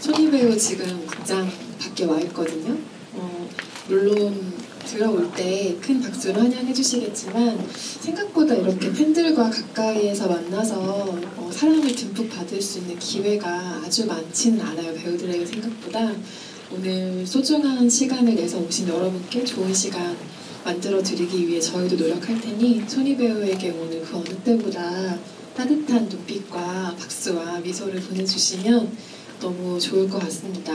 손희 배우 지금 극장 밖에 와 있거든요. 물론 들어올 때 큰 박수로 환영해 주시겠지만 생각보다 이렇게 팬들과 가까이에서 만나서 사랑을 듬뿍 받을 수 있는 기회가 아주 많지는 않아요. 배우들에게 생각보다. 오늘 소중한 시간을 내서 오신 여러분께 좋은 시간 만들어 드리기 위해 저희도 노력할 테니 손희 배우에게 오늘 그 어느 때보다 따뜻한 눈빛과 박수와 미소를 보내주시면 너무 좋을 것 같습니다.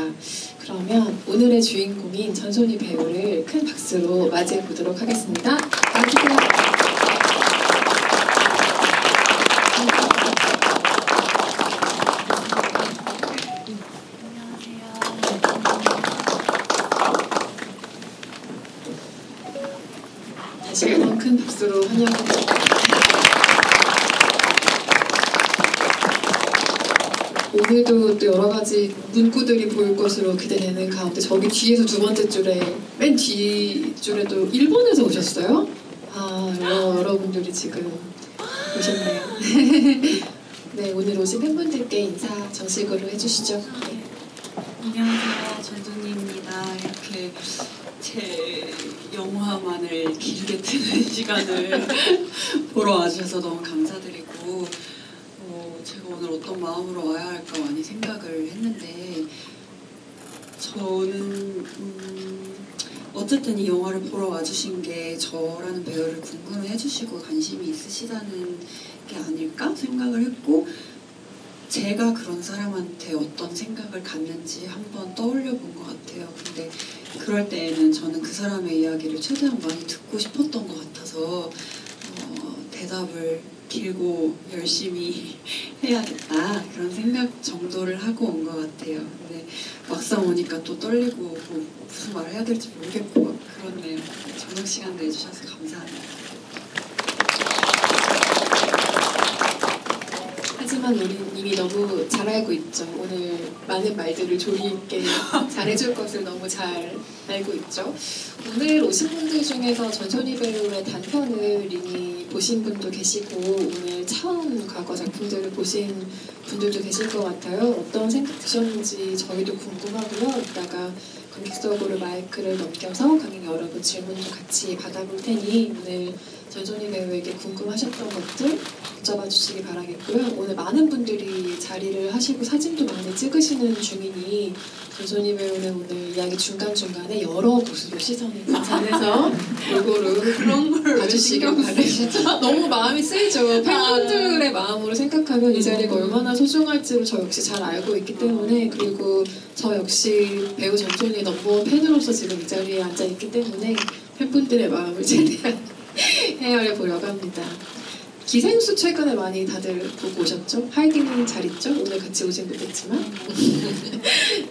그러면 오늘의 주인공인 전손희 배우를 큰 박수로 맞이해 보도록 하겠습니다. 나와주세요. 다시 한번 큰 박수로 환영합니다. 오늘도 또 여러 가지 문구들이 보일 것으로 기대되는 가운데 저기 뒤에서 두 번째 줄에 맨 뒤 줄에도 일본에서 오셨어요? 아, 여러분들이 지금 오셨네요. 네, 오늘 오신 팬분들께 인사 정식으로 해주시죠. 네. 안녕하세요, 전손희입니다. 이렇게 제 영화만을 길게 트는 시간을 보러 와주셔서 너무 감사드리고 제가 오늘 어떤 마음으로 와야 할까 많이 생각을 했는데 저는 어쨌든 이 영화를 보러 와주신 게 저라는 배우를 궁금해 해주시고 관심이 있으시다는 게 아닐까 생각을 했고 제가 그런 사람한테 어떤 생각을 갖는지 한번 떠올려 본 것 같아요. 근데 그럴 때에는 저는 그 사람의 이야기를 최대한 많이 듣고 싶었던 것 같아서 대답을 길고 열심히 해야겠다 그런 생각 정도를 하고 온 것 같아요. 근데 막상 오니까 또 떨리고 무슨 말을 해야 될지 모르겠고 그렇네요. 저녁 시간 내주셔서 감사합니다. 하지만 우린 이미 너무 잘 알고 있죠. 오늘 많은 말들을 조리 있게 잘해줄 것을 너무 잘 알고 있죠. 오늘 오신 분들 중에서 전손희 배우의 단편을 이미 보신 분도 계시고 오늘 처음 과거 작품들을 보신 분들도 계실 것 같아요. 어떤 생각 드셨는지 저희도 궁금하고요. 이따가 관객석으로 마이크를 넘겨서 관객 여러분 질문도 같이 받아볼 테니 오늘 전손희 배우에게 궁금하셨던 것들 여쭤봐 주시기 바라겠고요. 오늘 많은 분들이 자리를 하시고 사진도 많이 찍으시는 중이니 전손희 배우는 오늘 이야기 중간중간에 여러 곳으로 시선을 분산해서 골고루 그런 걸 봐주시기 바랍니다. 너무 마음이 쓰이죠. 팬분들의 마음으로 생각하면 이 자리가 얼마나 소중할지를 저 역시 잘 알고 있기 때문에 그리고 저 역시 배우 전손희 넘버원 팬으로서 지금 이 자리에 앉아있기 때문에 팬분들의 마음을 최대한 헤아려 보려고 합니다. 기생수 최근에 많이 다들 보고 오셨죠? 하이디는 잘 있죠? 오늘 같이 오진 못했지만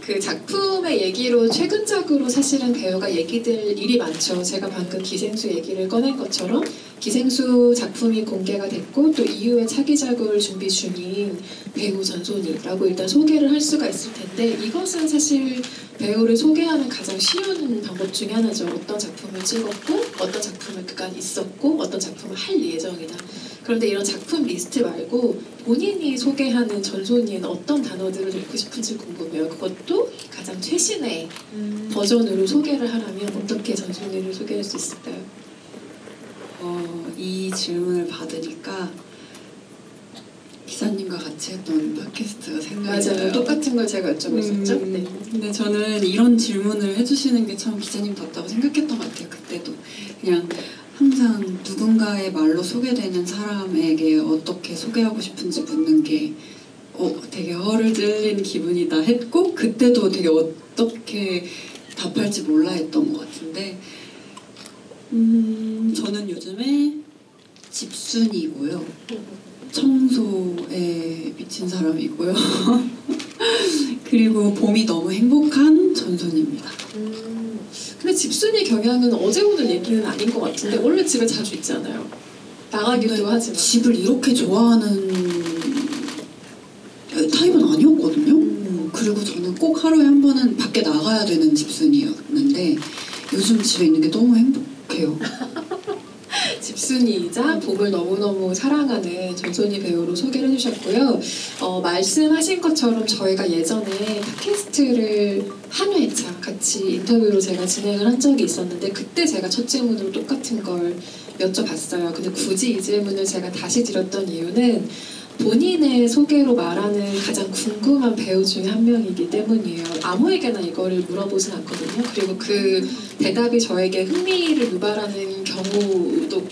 그 작품의 얘기로 최근작으로 사실은 배우가 얘기될 일이 많죠. 제가 방금 기생수 얘기를 꺼낸 것처럼 기생수 작품이 공개가 됐고 또 이후에 차기작을 준비 중인 배우 전손희라고 일단 소개를 할 수가 있을 텐데 이것은 사실 배우를 소개하는 가장 쉬운 방법 중에 하나죠. 어떤 작품을 찍었고 어떤 작품을 그간 있었고 어떤 작품을 할 예정이다. 그런데 이런 작품 리스트 말고 본인이 소개하는 전손희에는 어떤 단어들을 넣고 싶은지 궁금해요. 그것도 가장 최신의 버전으로 소개를 하라면 어떻게 전손희를 소개할 수 있을까요? 이 질문을 받으니까 기사님과 같이 했던 팟캐스트가 생각이 나요. 맞아요. 똑같은 걸 제가 여쭤봤었죠. 네. 근데 저는 이런 질문을 해주시는 게 참 기자님답다고 생각했던 것 같아요. 그때도 그냥 항상 누군가의 말로 소개되는 사람에게 어떻게 소개하고 싶은지 묻는 게 되게 허를 찔린 기분이다 했고 그때도 되게 어떻게 답할지 몰라 했던 것 같은데 저는 요즘에 집순이고요. 청소에 미친 사람이고요. 그리고 봄이 너무 행복한 전손입니다. 근데 집순이 경향은 어제 오늘 얘기는 아닌 것 같은데 원래 집에 자주 있잖아요. 나가기도 하지만 집을 이렇게 좋아하는 타입은 아니었거든요. 그리고 저는 꼭 하루에 한 번은 밖에 나가야 되는 집순이였는데 요즘 집에 있는 게 너무 행복해요. 집순이이자 봄을 너무너무 사랑하는 전손희 배우로 소개를 해주셨고요. 말씀하신 것처럼 저희가 예전에 팟캐스트 프로젝트를 한 회차 같이 인터뷰로 제가 진행을 한 적이 있었는데 그때 제가 첫 질문으로 똑같은 걸 여쭤봤어요. 근데 굳이 이 질문을 제가 다시 드렸던 이유는 본인의 소개로 말하는 가장 궁금한 배우 중에 한 명이기 때문이에요. 아무에게나 이거를 물어보진 않거든요. 그리고 그 대답이 저에게 흥미를 유발하는 경우도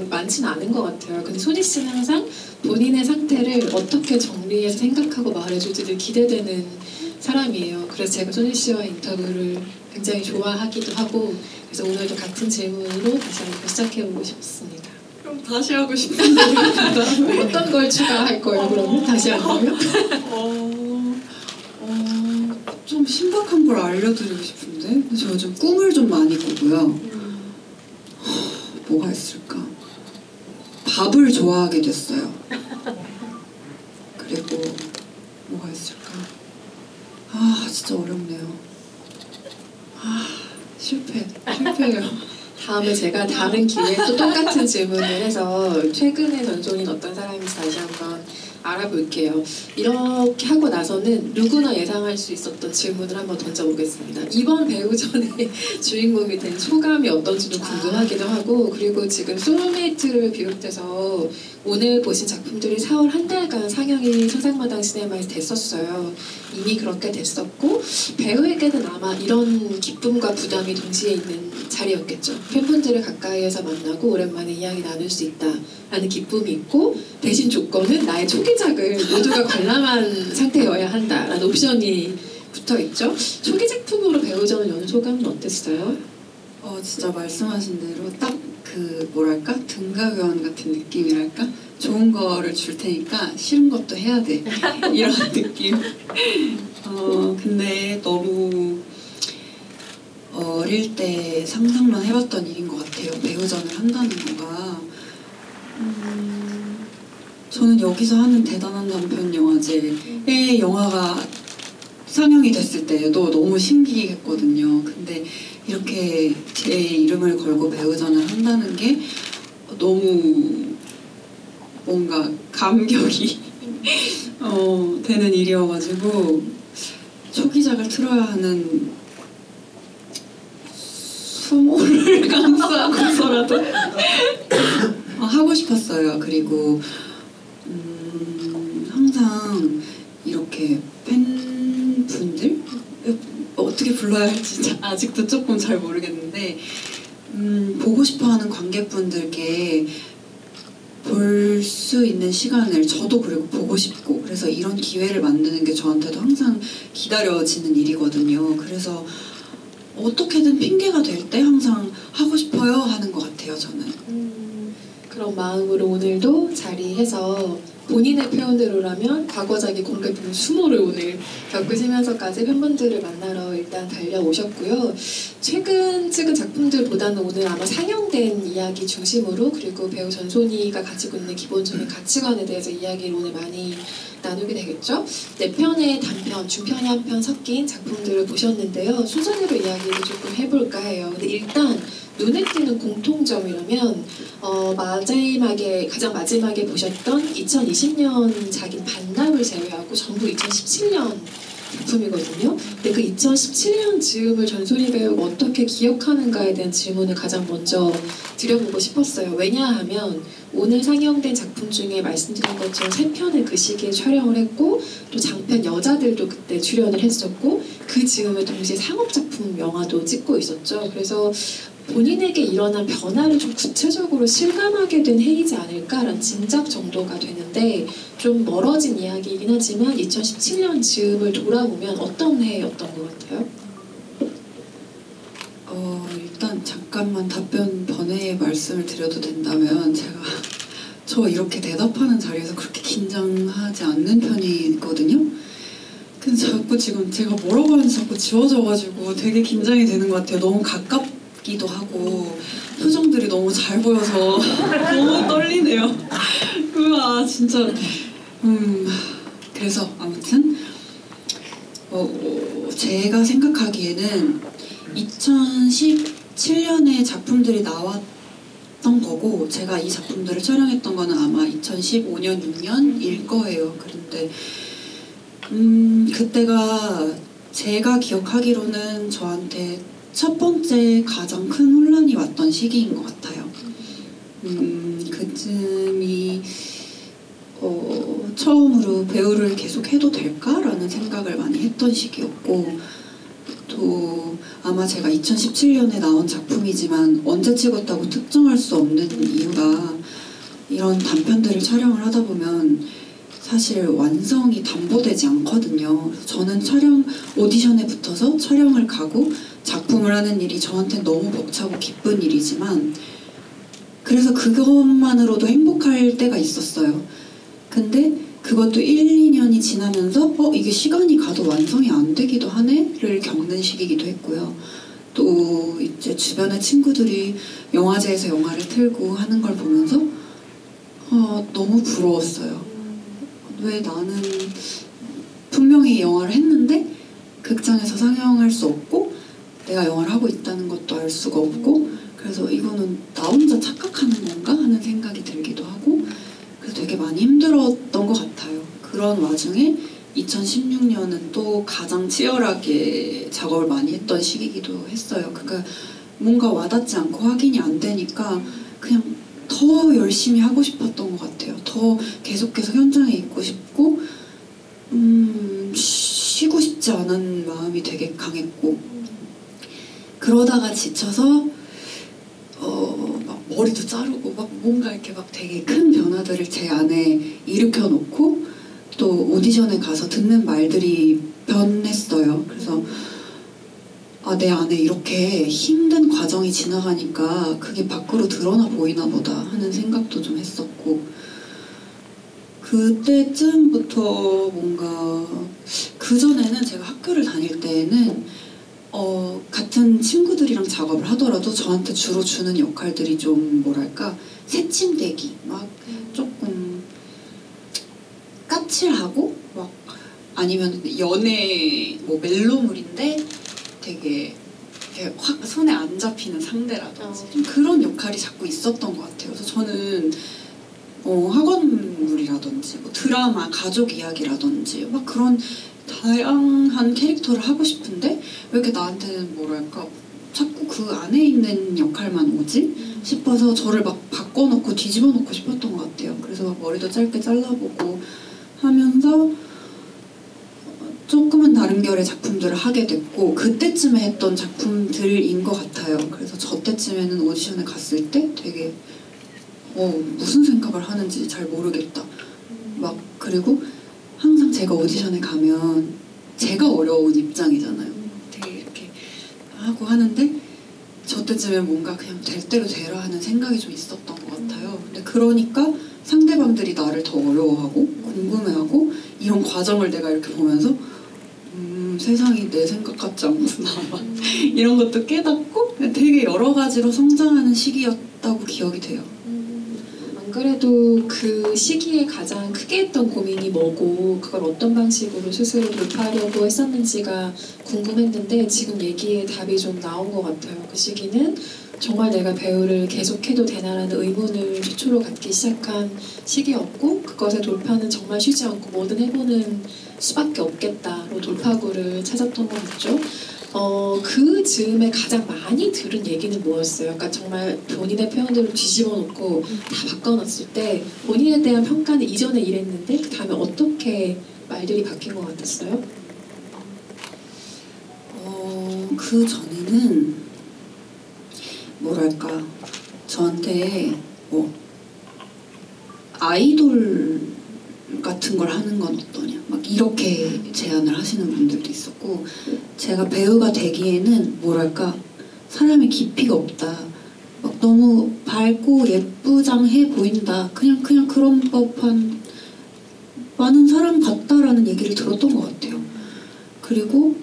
많지는 않은 것 같아요. 근데 소니 씨는 항상 본인의 상태를 어떻게 정리해서 생각하고 말해줄지 기대되는 사람이에요. 그래서 제가 소니 씨와 인터뷰를 굉장히 좋아하기도 하고 그래서 오늘도 같은 질문으로 다시 한번 시작해보고 싶습니다. 그럼 다시 하고 싶은데 어떤 걸 추가할 거예요? 그러면 다시 한번요? 좀 신박한 걸 알려드리고 싶은데 저 요즘 꿈을 좀 많이 꾸고요. 뭐가 있을까? 밥을 좋아하게 됐어요. 그리고 뭐가 있을까? 진짜 어렵네요. 실패해요. 다음에 제가 다른 기회에 또 똑같은 질문을 해서 최근의 전손인 어떤 사람인지 다시 한번 알아볼게요. 이렇게 하고 나서는 누구나 예상할 수 있었던 질문을 한번 던져보겠습니다. 이번 배우전의 주인공이 된 소감이 어떤지도 궁금하기도 하고 그리고 지금 소울메이트를 비롯해서 오늘 보신 작품들이 4월 한 달간 상영이 상상마당 시네마에서 됐었어요. 이미 그렇게 됐었고 배우에게는 아마 이런 기쁨과 부담이 동시에 있는 자리였겠죠. 팬분들을 가까이에서 만나고 오랜만에 이야기 나눌 수 있다라는 기쁨이 있고 대신 조건은 나의 초기작을 모두가 관람한 상태여야 한다라는 옵션이 붙어있죠. 초기 작품으로 배우전을 여는 소감은 어땠어요? 진짜 말씀하신 대로 딱 뭐랄까? 등가교환 같은 느낌이랄까? 좋은 거를 줄 테니까 싫은 것도 해야 돼. 이런 느낌. 근데 너무 어릴 때 상상만 해봤던 일인 것 같아요. 배우전을 한다는 거가. 저는 여기서 하는 대단한 남편 영화제의 영화가 상영이 됐을 때도 너무 신기했거든요. 근데 이렇게 제 이름을 걸고 배우전을 한다는 게 너무 뭔가 감격이 되는 일이어가지고 초기작을 틀어야 하는 수모를 감수하고서라도 하고 싶었어요. 그리고 항상 이렇게 팬분들 어떻게 불러야 할지 아직도 조금 잘 모르겠는데 보고 싶어하는 관객분들께 볼 수 있는 시간을 저도 그리고 보고 싶고 그래서 이런 기회를 만드는 게 저한테도 항상 기다려지는 일이거든요. 그래서 어떻게든 핑계가 될 때 항상 하고 싶어요 하는 것 같아요. 저는. 그런 마음으로 오늘도 자리해서 본인의 표현대로라면 과거작이 공개되는 수모를 오늘 겪으시면서까지 팬분들을 만나러 일단 달려오셨고요. 최근 찍은 작품들보다는 오늘 아마 상영된 이야기 중심으로 그리고 배우 전소니가 가지고 있는 기본적인 가치관에 대해서 이야기를 오늘 많이 나누게 되겠죠. 4편의 단편, 중편이 한 편 섞인 작품들을 보셨는데요. 순서대로 이야기를 조금 해볼까 해요. 근데 일단 눈에 띄는 공통점이라면 가장 마지막에 보셨던 2020년작인 반납을 제외하고 전부 2017년 작품이거든요. 근데 그 2017년 즈음을 전소니 배우가 어떻게 기억하는가에 대한 질문을 가장 먼저 드려보고 싶었어요. 왜냐하면 오늘 상영된 작품 중에 말씀드린 것처럼 3편을 그 시기에 촬영을 했고 또 장편 여자들도 그때 출연을 했었고 그 즈음에 동시에 상업작품 영화도 찍고 있었죠. 그래서 본인에게 일어난 변화를 좀 구체적으로 실감하게 된 해이지 않을까라는 짐작 정도가 되는데 좀 멀어진 이야기이긴 하지만 2017년 즈음을 돌아보면 어떤 해였던 것 같아요? 일단 잠깐만 답변 번외의 말씀을 드려도 된다면 저 이렇게 대답하는 자리에서 그렇게 긴장하지 않는 편이거든요. 근데 자꾸 지금 제가 뭐라고 하는지 자꾸 지워져가지고 되게 긴장이 되는 것 같아요. 너무 가깝기도 하고 표정들이 너무 잘 보여서 너무 떨리네요. 우와 진짜 그래서 아무튼 제가 생각하기에는 2017년에 작품들이 나왔던 거고 제가 이 작품들을 촬영했던 거는 아마 2015년, 6년일 거예요. 그런데 그때가 제가 기억하기로는 저한테 첫 번째 가장 큰 혼란이 왔던 시기인 것 같아요. 그쯤이 처음으로 배우를 계속 해도 될까라는 생각을 많이 했던 시기였고, 또 아마 제가 2017년에 나온 작품이지만 언제 찍었다고 특정할 수 없는 이유가, 이런 단편들을 촬영을 하다 보면 사실 완성이 담보되지 않거든요. 저는 오디션에 붙어서 촬영을 가고 작품을 하는 일이 저한테 너무 벅차고 기쁜 일이지만, 그래서 그것만으로도 행복할 때가 있었어요. 근데 그것도 1, 2년이 지나면서 이게 시간이 가도 완성이 안 되기도 하네를 겪는 시기이기도 했고요. 또 이제 주변의 친구들이 영화제에서 영화를 틀고 하는 걸 보면서 너무 부러웠어요. 왜 나는 분명히 영화를 했는데 극장에서 상영할 수 없고 내가 영화를 하고 있다는 것도 알 수가 없고, 그래서 이거는 나 혼자 착각하는 건가 하는 생각이 들기도 하고, 그래서 되게 많이 힘들었던 것 같아요. 그런 와중에 2016년은 또 가장 치열하게 작업을 많이 했던 시기이기도 했어요. 그러니까 뭔가 와닿지 않고 확인이 안 되니까 그냥 더 열심히 하고 싶었던 것 같아요. 더 계속해서 현장에 있고 싶고, 쉬고 싶지 않은 마음이 되게 강했고, 그러다가 지쳐서 막 머리도 자르고 막 뭔가 이렇게 막 되게 큰 변화들을 제 안에 일으켜 놓고, 또 오디션에 가서 듣는 말들이 변했어요. 그래서 내 안에 이렇게 힘든 과정이 지나가니까 그게 밖으로 드러나 보이나 보다 하는 생각도 좀 했었고, 그때쯤부터 뭔가, 그전에는 제가 학교를 다닐 때에는 같은 친구들이랑 작업을 하더라도 저한테 주로 주는 역할들이 좀 뭐랄까, 새침대기, 막 조금 까칠하고, 막 아니면 연애 멜로물인데 되게 확 손에 안 잡히는 상대라든지 좀 그런 역할이 자꾸 있었던 것 같아요. 그래서 저는 학원물이라든지 뭐 드라마, 가족 이야기라든지 막 그런 다양한 캐릭터를 하고 싶은데 왜 이렇게 나한테는 뭐랄까 자꾸 그 안에 있는 역할만 오지? 싶어서 저를 막 바꿔놓고 뒤집어 놓고 싶었던 것 같아요. 그래서 막 머리도 짧게 잘라보고 하면서 조금은 다른 결의 작품들을 하게 됐고, 그때쯤에 했던 작품들인 것 같아요. 그래서 저 때쯤에는 오디션에 갔을 때 되게 무슨 생각을 하는지 잘 모르겠다. 막 그리고 항상 제가 오디션에 가면 제가 어려운 입장이잖아요. 되게 이렇게 하고 하는데 저 때쯤에 뭔가 그냥 될 대로 되라 하는 생각이 좀 있었던 것 같아요. 근데 그러니까 상대방들이 나를 더 어려워하고 궁금해하고, 이런 과정을 내가 이렇게 보면서 세상이 내 생각 같지 않구나 이런 것도 깨닫고 되게 여러 가지로 성장하는 시기였다고 기억이 돼요. 안 그래도 그 시기에 가장 크게 했던 고민이 뭐고 그걸 어떤 방식으로 스스로 돌파하려고 했었는지가 궁금했는데, 지금 얘기에 답이 좀 나온 것 같아요. 그 시기는 정말 내가 배우를 계속해도 되나라는 의문을 최초로 갖기 시작한 시기였고, 그것의 돌파는 정말 쉬지 않고 뭐든 해보는 수밖에 없겠다로 돌파구를 찾았던 것 같죠. 그 즈음에 가장 많이 들은 얘기는 뭐였어요? 그러니까 정말 본인의 표현대로 뒤집어 놓고 다 바꿔놨을 때 본인에 대한 평가는 이전에 이랬는데 그 다음에 어떻게 말들이 바뀐 것 같았어요? 그 전에는 뭐랄까, 저한테 뭐 아이돌 같은 걸 하는 건 어떠냐 막 이렇게 제안을 하시는 분들도 있었고, 제가 배우가 되기에는 뭐랄까, 사람의 깊이가 없다, 막 너무 밝고 예쁘장해 보인다, 그냥 그런 법한 많은 사람 같다라는 얘기를 들었던 것 같아요. 그리고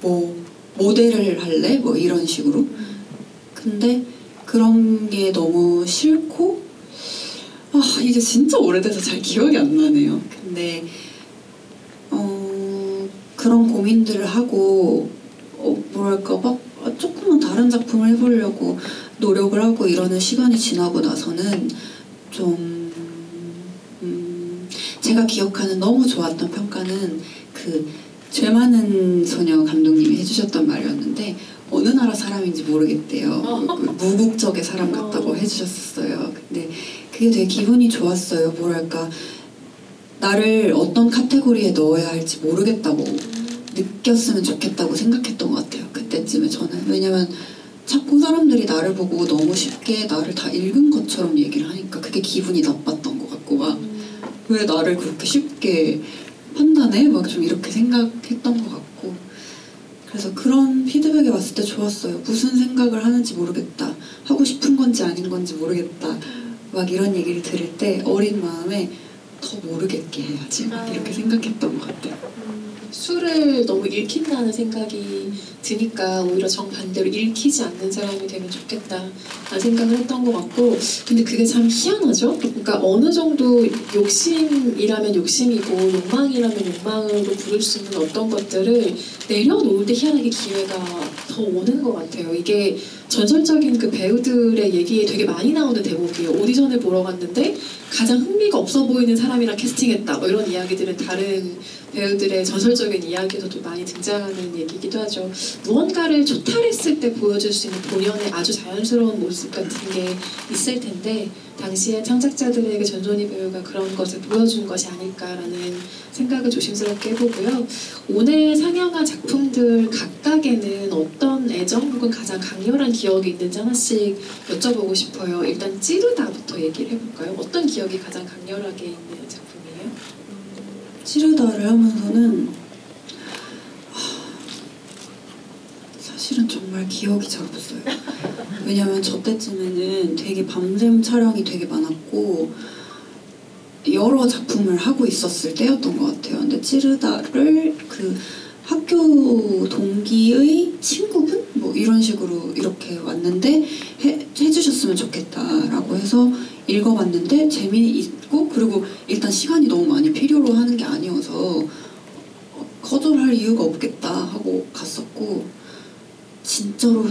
뭐 모델을 할래? 뭐 이런 식으로. 근데 그런 게 너무 싫고, 이제 진짜 오래돼서 잘 기억이 안 나네요. 근데 그런 고민들을 하고 뭐랄까 막 조금은 다른 작품을 해보려고 노력을 하고 이러는 시간이 지나고 나서는 좀 제가 기억하는 너무 좋았던 평가는 그 죄 많은 소녀 감독님이 해주셨던 말이었는데 어느 나라 사람인지 모르겠대요. 그 무국적의 사람 같다고 해주셨어요. 근데 그게 되게 기분이 좋았어요. 뭐랄까 나를 어떤 카테고리에 넣어야 할지 모르겠다고 느꼈으면 좋겠다고 생각했던 것 같아요. 그때쯤에 저는. 왜냐면 자꾸 사람들이 나를 보고 너무 쉽게 나를 다 읽은 것처럼 얘기를 하니까 그게 기분이 나빴던 것 같고 막 왜 나를 그렇게 쉽게 판단해? 막 좀 이렇게 생각했던 것 같고 그래서 그런 피드백이 왔을 때 좋았어요. 무슨 생각을 하는지 모르겠다. 하고 싶은 건지 아닌 건지 모르겠다. 막 이런 얘기를 들을 때 어린 마음에 더 모르겠게 해야지 막 이렇게 생각했던 것 같아요. 술을 너무 읽힌다는 생각이 드니까 오히려 정반대로 읽히지 않는 사람이 되면 좋겠다라는 생각을 했던 것 같고 근데 그게 참 희한하죠? 그러니까 어느 정도 욕심이라면 욕심이고 욕망이라면 욕망으로 부를 수 있는 어떤 것들을 내려놓을 때 희한하게 기회가 더 오는 것 같아요. 이게 전설적인 그 배우들의 얘기에 되게 많이 나오는 대목이에요. 오디션을 보러 갔는데 가장 흥미가 없어 보이는 사람이랑 캐스팅했다. 뭐 이런 이야기들은 다른 배우들의 전설적인 이야기에서도 많이 등장하는 얘기이기도 하죠. 무언가를 초탈했을 때 보여줄 수 있는 본연의 아주 자연스러운 모습 같은 게 있을 텐데 당시에 창작자들에게 전소니 배우가 그런 것을 보여준 것이 아닐까라는 생각을 조심스럽게 해보고요. 오늘 상영한 작품들 각각에는 어떤 애정 혹은 가장 강렬한 기억이 있는지 하나씩 여쭤보고 싶어요. 일단 찌르다부터 얘기를 해볼까요? 어떤 기억이 가장 강렬하게 있는 작품이에요? 찌르다를 하면서는 사실은 정말 기억이 잘 없어요. 왜냐면 저 때쯤에는 되게 밤샘 촬영이 되게 많았고 여러 작품을 하고 있었을 때였던 것 같아요. 근데 찌르다를 그 학교 동기의 친구분? 뭐 이런 식으로 이렇게 왔는데 해주셨으면 좋겠다라고 해서 읽어봤는데 재미있고 그리고 일단 시간이 너무 많이 필요로 하는 게 아니어서 거절할 이유가 없겠다 하고 갔었고 진짜로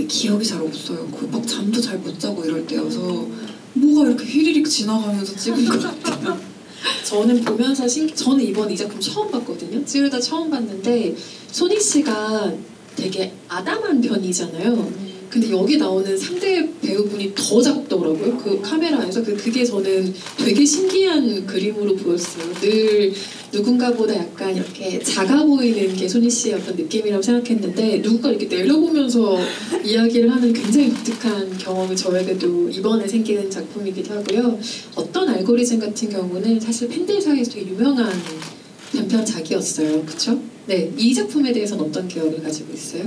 기억이 잘 없어요. 막 잠도 잘 못 자고 이럴 때여서 뭐가 이렇게 휘리릭 지나가면서 찍은 것 같아요. 저는 보면서 저는 이번 이 작품 처음 봤거든요. 찌르다 처음 봤는데 소니 씨가 되게 아담한 편이잖아요. 근데 여기 나오는 상대 배우분이 더 작더라고요. 그 카메라에서 그게 저는 되게 신기한 그림으로 보였어요. 늘 누군가보다 약간 이렇게 작아 보이는 게 소니 씨의 어떤 느낌이라고 생각했는데 누군가 이렇게 내려보면서 이야기를 하는 굉장히 독특한 경험이 저에게도 이번에 생기는 작품이기도 하고요. 어떤 알고리즘 같은 경우는 사실 팬들 사이에서 되게 유명한 단편작이었어요. 그쵸? 네, 이 작품에 대해서는 어떤 기억을 가지고 있어요?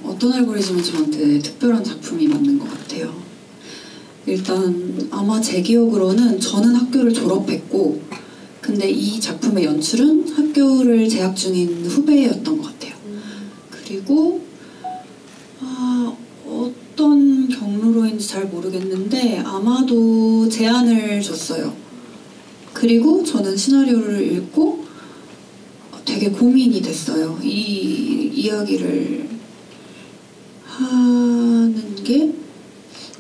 어떤 알고리즘은 저한테 특별한 작품이 맞는 것 같아요. 일단 아마 제 기억으로는 저는 학교를 졸업했고 근데 이 작품의 연출은 학교를 재학 중인 후배였던 것 같아요. 그리고 어떤 경로로인지 잘 모르겠는데 아마도 제안을 줬어요. 그리고 저는 시나리오를 읽고 되게 고민이 됐어요. 이 이야기를 하는 게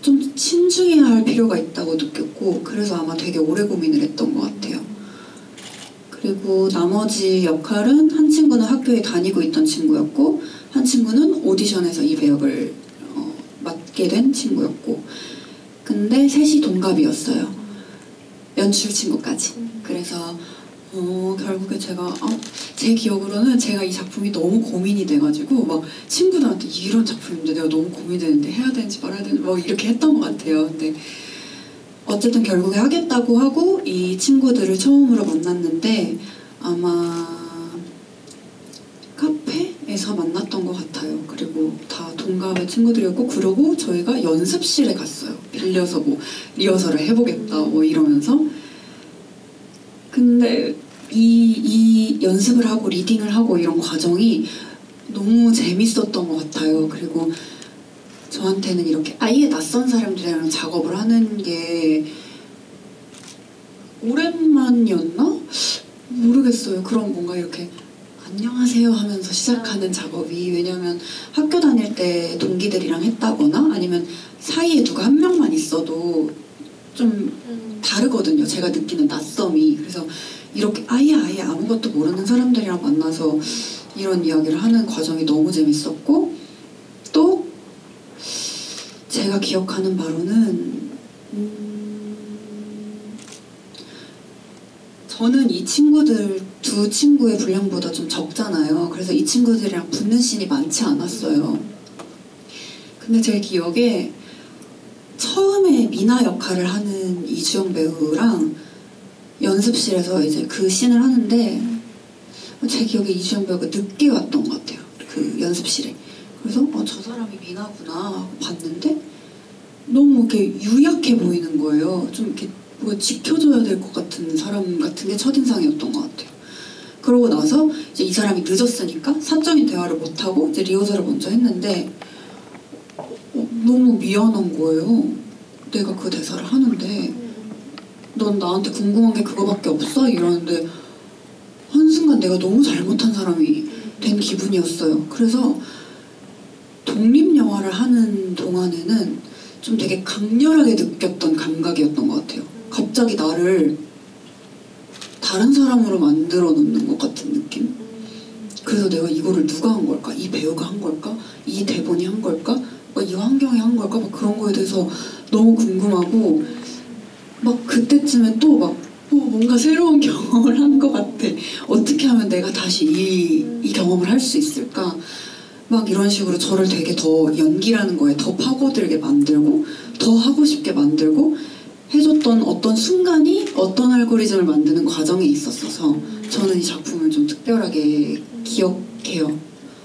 좀 신중해야 할 필요가 있다고 느꼈고 그래서 아마 되게 오래 고민을 했던 것 같아요. 그리고 나머지 역할은 한 친구는 학교에 다니고 있던 친구였고 한 친구는 오디션에서 이 배역을 맡게 된 친구였고 근데 셋이 동갑이었어요. 연출 친구까지. 그래서 결국에 제가 제 기억으로는 제가 이 작품이 너무 고민이 돼가지고 막 친구들한테 이런 작품인데 내가 너무 고민되는데 해야 되는지 말아야 되는지 뭐 이렇게 했던 것 같아요. 근데 어쨌든 결국에 하겠다고 하고 이 친구들을 처음으로 만났는데 아마 카페에서 만났던 것 같아요. 그리고 다 동갑의 친구들이었고 그러고 저희가 연습실에 갔어요. 빌려서 뭐 리허설을 해보겠다 뭐 이러면서 근데 이 연습을 하고 리딩을 하고 이런 과정이 너무 재밌었던 것 같아요. 그리고 저한테는 이렇게 아예 낯선 사람들이랑 작업을 하는 게 오랜만이었나? 모르겠어요. 그런 뭔가 이렇게 안녕하세요 하면서 시작하는 작업이 왜냐면 학교 다닐 때 동기들이랑 했다거나 아니면 사이에 누가 한 명만 있어도 좀 다르거든요. 제가 느끼는 낯섦이. 그래서 이렇게 아예 아무것도 모르는 사람들이랑 만나서 이런 이야기를 하는 과정이 너무 재밌었고, 또 제가 기억하는 바로는 저는 이 친구들 두 친구의 분량보다 좀 적잖아요. 그래서 이 친구들이랑 붙는 씬이 많지 않았어요. 근데 제 기억에 처음에 미나 역할을 하는 이주영 배우랑 연습실에서 이제 그 씬을 하는데, 제 기억에 이주영 배우가 늦게 왔던 것 같아요. 그 연습실에. 그래서 저 사람이 미나구나 하고 봤는데 너무 이렇게 유약해 보이는 거예요. 좀 이렇게 뭐 지켜줘야 될 것 같은 사람 같은 게 첫인상이었던 것 같아요. 그러고 나서 이제 이 사람이 늦었으니까 사적인 대화를 못하고 이제 리허설을 먼저 했는데 너무 미안한 거예요. 내가 그 대사를 하는데 넌 나한테 궁금한 게 그거밖에 없어? 이러는데 한순간 내가 너무 잘못한 사람이 된 기분이었어요. 그래서 독립영화를 하는 동안에는 좀 되게 강렬하게 느꼈던 감각이었던 것 같아요. 갑자기 나를 다른 사람으로 만들어 놓는 것 같은 느낌? 그래서 내가 이거를 누가 한 걸까? 이 배우가 한 걸까? 이 대본이 한 걸까? 이 환경이 한 걸까? 막 그런 거에 대해서 너무 궁금하고, 막 그때쯤에 또 막 뭔가 새로운 경험을 한 것 같아. 어떻게 하면 내가 다시 이 경험을 할 수 있을까? 막 이런 식으로 저를 되게 더 연기라는 거에 더 파고들게 만들고 더 하고 싶게 만들고 해줬던 어떤 순간이 어떤 알고리즘을 만드는 과정에 있었어서 저는 이 작품을 좀 특별하게 기억해요.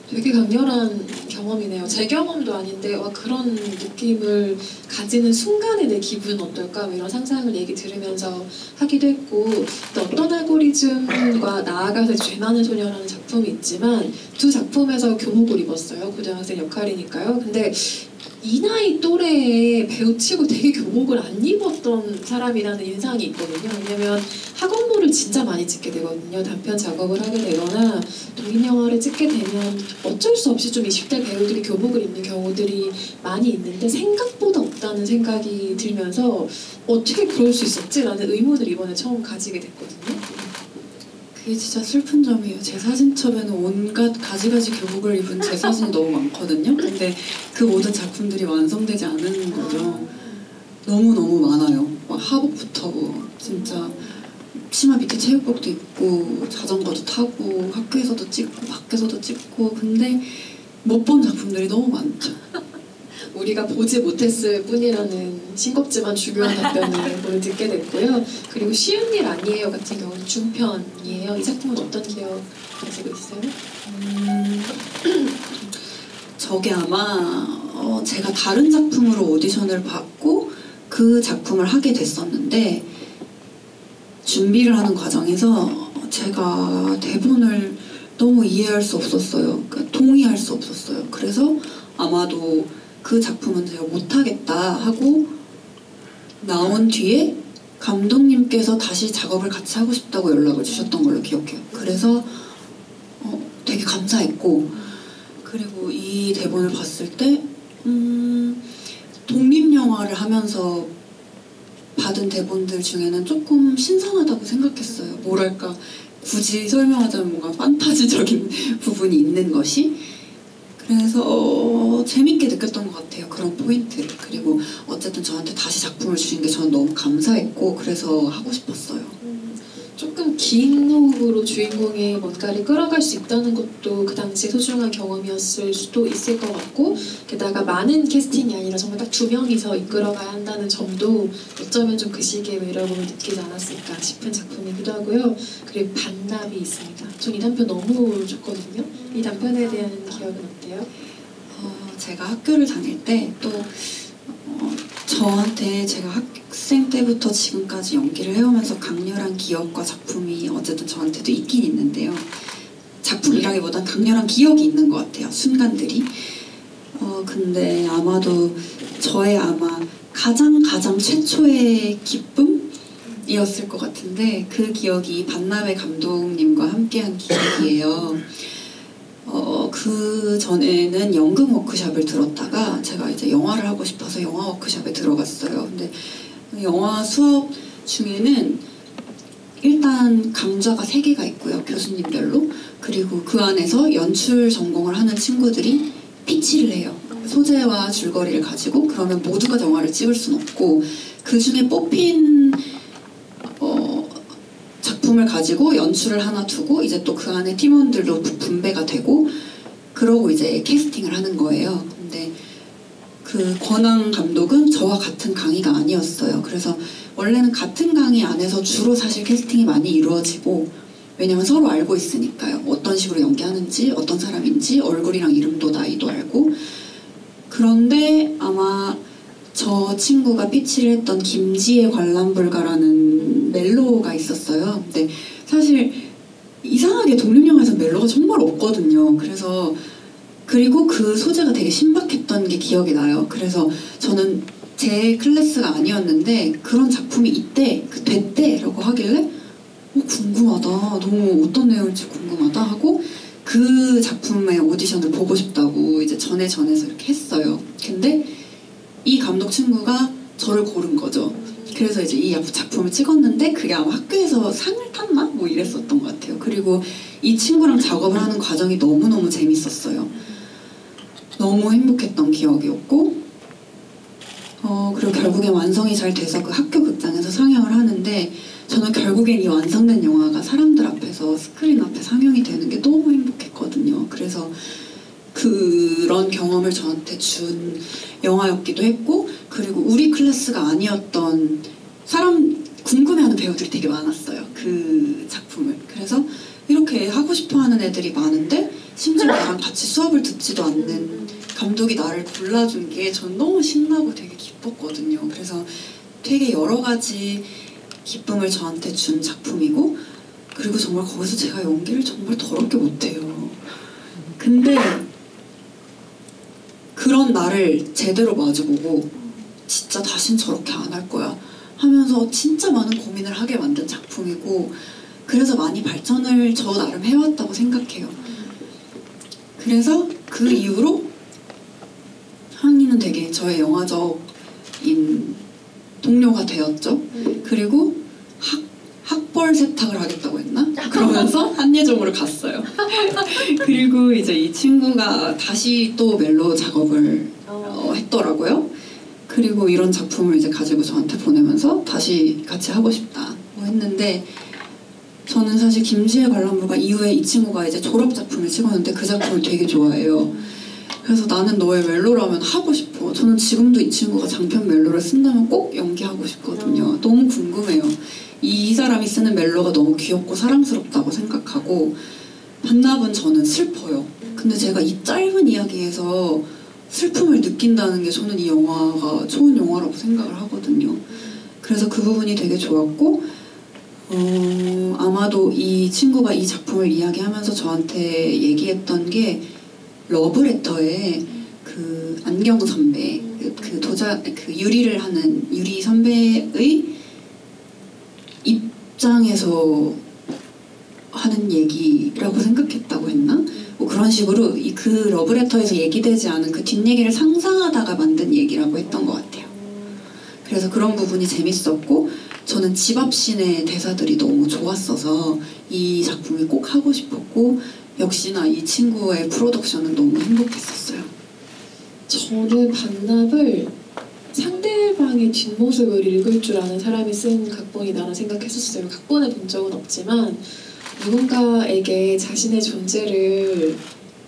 되게 강렬한 경험이네요. 제 경험도 아닌데 그런 느낌을 가지는 순간에 내 기분은 어떨까 이런 상상을 얘기 들으면서 하기도 했고, 또 어떤 알고리즘과 나아가서 죄 많은 소녀라는 작품이 있지만 두 작품에서 교목을 입었어요. 고등학생 역할이니까요. 근데 이 나이 또래의 배우치고 되게 교복을 안 입었던 사람이라는 인상이 있거든요. 왜냐면 학원물을 진짜 많이 찍게 되거든요. 단편 작업을 하게 되거나 독립영화를 찍게 되면 어쩔 수 없이 좀 20대 배우들이 교복을 입는 경우들이 많이 있는데 생각보다 없다는 생각이 들면서 어떻게 그럴 수 있었지라는 의문을 이번에 처음 가지게 됐거든요. 그게 진짜 슬픈 점이에요. 제 사진첩에는 온갖 가지가지 교복을 입은 제 사진이 너무 많거든요. 근데 그 모든 작품들이 완성되지 않은 거죠. 너무너무 많아요. 막 하복부터 진짜 치마 밑에 체육복도 입고 자전거도 타고 학교에서도 찍고 밖에서도 찍고, 근데 못 본 작품들이 너무 많죠. 우리가 보지 못했을 뿐이라는 싱겁지만 중요한 답변을 오늘 듣게 됐고요. 그리고 쉬운 일 아니에요 같은 경우는 중편이에요. 이 작품은 어떤 기억 가지고 있어요? 저게 아마 제가 다른 작품으로 오디션을 받고 그 작품을 하게 됐었는데, 준비를 하는 과정에서 제가 대본을 너무 이해할 수 없었어요. 그러니까 동의할 수 없었어요. 그래서 아마도 그 작품은 제가 못하겠다 하고 나온 뒤에 감독님께서 다시 작업을 같이 하고 싶다고 연락을 주셨던 걸로 기억해요. 그래서 되게 감사했고, 그리고 이 대본을 봤을 때 독립영화를 하면서 받은 대본들 중에는 조금 신선하다고 생각했어요. 뭐랄까, 굳이 설명하자면 뭔가 판타지적인 부분이 있는 것이. 그래서 재밌게 느꼈던 것 같아요. 그런 포인트를. 그리고 어쨌든 저한테 다시 작품을 주신 게 저는 너무 감사했고, 그래서 하고 싶었어요. 조금 긴 호흡으로 주인공의 뭔가를 끌어갈 수 있다는 것도 그 당시 소중한 경험이었을 수도 있을 것 같고, 게다가 많은 캐스팅이 아니라 정말 딱 2명이서 이끌어가야 한다는 점도 어쩌면 좀 그 시기에 매력을 느끼지 않았을까 싶은 작품이기도 하고요. 그리고 반납이 있습니다. 전 이 단편 너무 좋거든요. 이 단편에 대한 기억은 어때요? 제가 학교를 다닐 때 또 저한테 제가 학생 때부터 지금까지 연기를 해오면서 강렬한 기억과 작품이 어쨌든 저한테도 있긴 있는데요. 작품이라기보단 강렬한 기억이 있는 것 같아요. 순간들이. 근데 아마도 저의 가장 최초의 기쁨이었을 것 같은데, 그 기억이 반나배 감독님과 함께한 기억이에요. 그 전에는 연극 워크숍을 들었다가 제가 이제 영화를 하고 싶어서 영화 워크숍에 들어갔어요. 근데 영화 수업 중에는 일단 강좌가 3개가 있고요. 교수님별로. 그리고 그 안에서 연출 전공을 하는 친구들이 피치를 해요. 소재와 줄거리를 가지고. 그러면 모두가 영화를 찍을 순 없고 그 중에 뽑힌 작품을 가지고 연출을 하나 두고 이제 또 그 안에 팀원들로 분배가 되고 그러고 이제 캐스팅을 하는 거예요. 근데 그 권황 감독은 저와 같은 강의가 아니었어요. 그래서 원래는 같은 강의 안에서 주로 사실 캐스팅이 많이 이루어지고 왜냐면 서로 알고 있으니까요. 어떤 식으로 연기하는지 어떤 사람인지 얼굴이랑 이름도 나이도 알고. 그런데 아마 저 친구가 피치를 했던 김지의 관람불가라는 멜로가 있었어요. 근데 사실 이상하게 독립영화에서 멜로가 정말 없거든요. 그리고 그 소재가 되게 신박했던 게 기억이 나요. 그래서 저는 제 클래스가 아니었는데 그런 작품이 됐대라고 하길래 궁금하다. 너무 어떤 내용일지 궁금하다 하고 그 작품의 오디션을 보고 싶다고 이제 전해서 이렇게 했어요. 근데 이 감독 친구가 저를 고른 거죠. 그래서 이제 이 작품을 찍었는데 그게 아마 학교에서 상을 탔나? 뭐 이랬었던 것 같아요. 그리고 이 친구랑 작업을 하는 과정이 너무너무 재밌었어요. 너무 행복했던 기억이었고 그리고 결국엔 완성이 잘 돼서 그 학교 극장에서 상영을 하는데 저는 결국엔 이 완성된 영화가 사람들 앞에서 스크린 앞에 상영이 되는 게 너무 행복했거든요. 그래서 그런 경험을 저한테 준 영화였기도 했고 그리고 우리 클래스가 아니었던 궁금해하는 배우들이 되게 많았어요. 그 작품을. 그래서 이렇게 하고 싶어하는 애들이 많은데 심지어 나랑 같이 수업을 듣지도 않는 감독이 나를 골라준 게 전 너무 신나고 되게 기뻤거든요. 그래서 되게 여러 가지 기쁨을 저한테 준 작품이고 그리고 정말 거기서 제가 연기를 정말 더럽게 못해요. 근데 그런 나를 제대로 마주보고 진짜 다신 저렇게 안 할 거야 하면서 진짜 많은 고민을 하게 만든 작품이고 그래서 많이 발전을 저 나름 해왔다고 생각해요. 그래서 그 이후로 한이는 되게 저의 영화적인 동료가 되었죠. 그리고 학벌 세탁을 하겠다고 했나? 그러면서 한예종으로 갔어요. 그리고 이제 이 친구가 다시 또 멜로 작업을 했더라고요. 그리고 이런 작품을 이제 가지고 저한테 보내면서 다시 같이 하고 싶다 뭐 했는데 저는 사실 김지혜 관람불가 이후에 이 친구가 이제 졸업 작품을 찍었는데 그 작품을 되게 좋아해요. 그래서 나는 너의 멜로라면 하고 싶어. 저는 지금도 이 친구가 장편 멜로를 쓴다면 꼭 연기하고 싶거든요. 너무 궁금해요. 이 사람이 쓰는 멜로가 너무 귀엽고 사랑스럽다고 생각하고 반납은 저는 슬퍼요. 근데 제가 이 짧은 이야기에서 슬픔을 느낀다는 게 저는 이 영화가 좋은 영화라고 생각을 하거든요. 그래서 그 부분이 되게 좋았고 아마도 이 친구가 이 작품을 이야기하면서 저한테 얘기했던 게 러브레터에 그 안경 선배 그 유리를 하는 유리 선배의 입장에서 하는 얘기라고 생각했다고 했나? 뭐 그런 식으로 그 러브레터에서 얘기되지 않은 그 뒷얘기를 상상하다가 만든 얘기라고 했던 것 같아요. 그래서 그런 부분이 재밌었고 저는 집앞신의 대사들이 너무 좋았어서 이 작품을 꼭 하고 싶었고 역시나 이 친구의 프로덕션은 너무 행복했었어요. 저는 반납을 상대방의 뒷모습을 읽을 줄 아는 사람이 쓴 각본이다라는 생각했었어요. 각본을 본 적은 없지만 누군가에게 자신의 존재를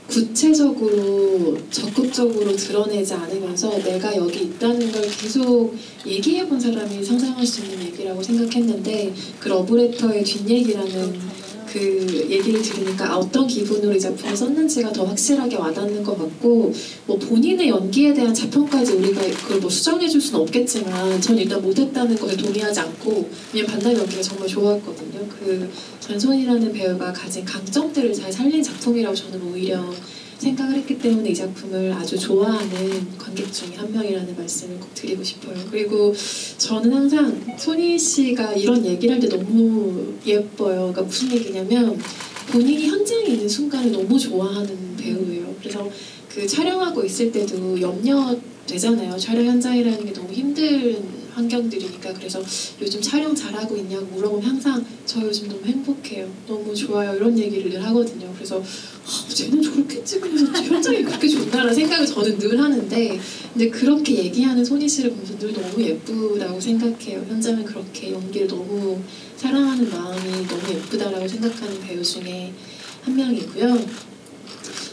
구체적으로 적극적으로 드러내지 않으면서 내가 여기 있다는 걸 계속 얘기해본 사람이 상상할 수 있는 얘기라고 생각했는데 그 러브레터의 뒷얘기라는 그 얘기를 들으니까 어떤 기분으로 이 작품을 썼는지가 더 확실하게 와닿는 것 같고 뭐 본인의 연기에 대한 자평까지 우리가 그걸 뭐 수정해줄 수는 없겠지만 전 일단 못했다는 것에 동의하지 않고 그냥 반납 연기가 정말 좋았거든요. 그 전소희라는 배우가 가진 강점들을 잘 살린 작품이라고 저는 오히려 생각을 했기 때문에 이 작품을 아주 좋아하는 관객 중에 한 명이라는 말씀을 꼭 드리고 싶어요. 그리고 저는 항상 소니 씨가 이런 얘기를 할 때 너무 예뻐요. 그러니까 무슨 얘기냐면 본인이 현장에 있는 순간을 너무 좋아하는 배우예요. 그래서 그 촬영하고 있을 때도 염려되잖아요. 촬영 현장이라는 게 너무 힘든 환경들이니까. 그래서 요즘 촬영 잘하고 있냐고 물어보면 항상 저 요즘 너무 행복해요, 너무 좋아요, 이런 얘기를 늘 하거든요. 그래서 쟤는 저렇게 찍으면서 현장이 그렇게 좋나라는 생각을 저는 늘 하는데, 근데 그렇게 얘기하는 소니 씨를 보면서 늘 너무 예쁘다고 생각해요. 현장을 그렇게 연기를 너무 사랑하는 마음이 너무 예쁘다라고 생각하는 배우 중에 한 명이고요.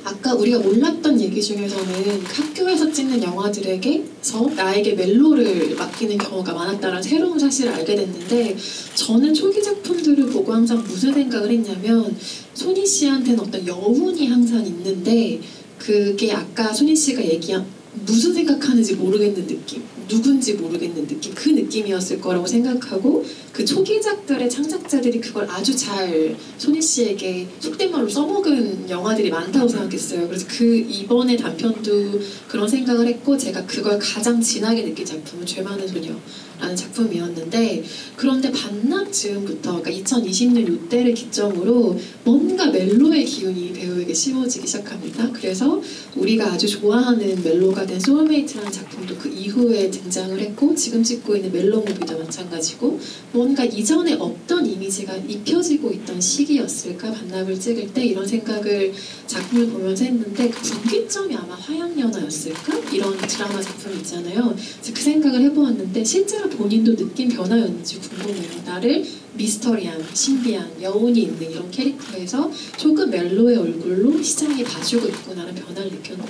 아까 우리가 몰랐던 얘기 중에서는 학교에서 찍는 영화들에게서 나에게 멜로를 맡기는 경우가 많았다는 새로운 사실을 알게 됐는데, 저는 초기 작품들을 보고 항상 무슨 생각을 했냐면, 소니 씨한테는 어떤 여운이 항상 있는데, 그게 아까 소니 씨가 얘기한 무슨 생각하는지 모르겠는 느낌, 누군지 모르겠는 느낌, 그 느낌이었을 거라고 생각하고, 그 초기작들의 창작자들이 그걸 아주 잘 소니 씨에게 속된 말로 써먹은 영화들이 많다고 생각했어요. 그래서 그 이번에 단편도 그런 생각을 했고, 제가 그걸 가장 진하게 느낀 작품은 죄 많은 소녀라는 작품이었는데, 그런데 반납 즈음부터, 그러니까 2020년 이때를 기점으로 뭔가 멜로의 기운이 배우에게 씌워지기 시작합니다. 그래서 우리가 아주 좋아하는 멜로가 된 소울메이트라는 작품도 그 이후에 등장을 했고, 지금 찍고 있는 멜로 무비도 마찬가지고, 뭔가 이전에 없던 이미지가 입혀지고 있던 시기였을까, 반납을 찍을 때 이런 생각을 작품을 보면서 했는데, 그 분기점이 아마 화양연화였을까? 이런 드라마 작품 있잖아요. 그래서 그 생각을 해보았는데, 실제로 본인도 느낀 변화였는지 궁금해요. 나를 미스터리한, 신비한, 여운이 있는 이런 캐릭터에서 조금 멜로의 얼굴로 시장이 봐주고 있구나라는 변화를 느꼈나요?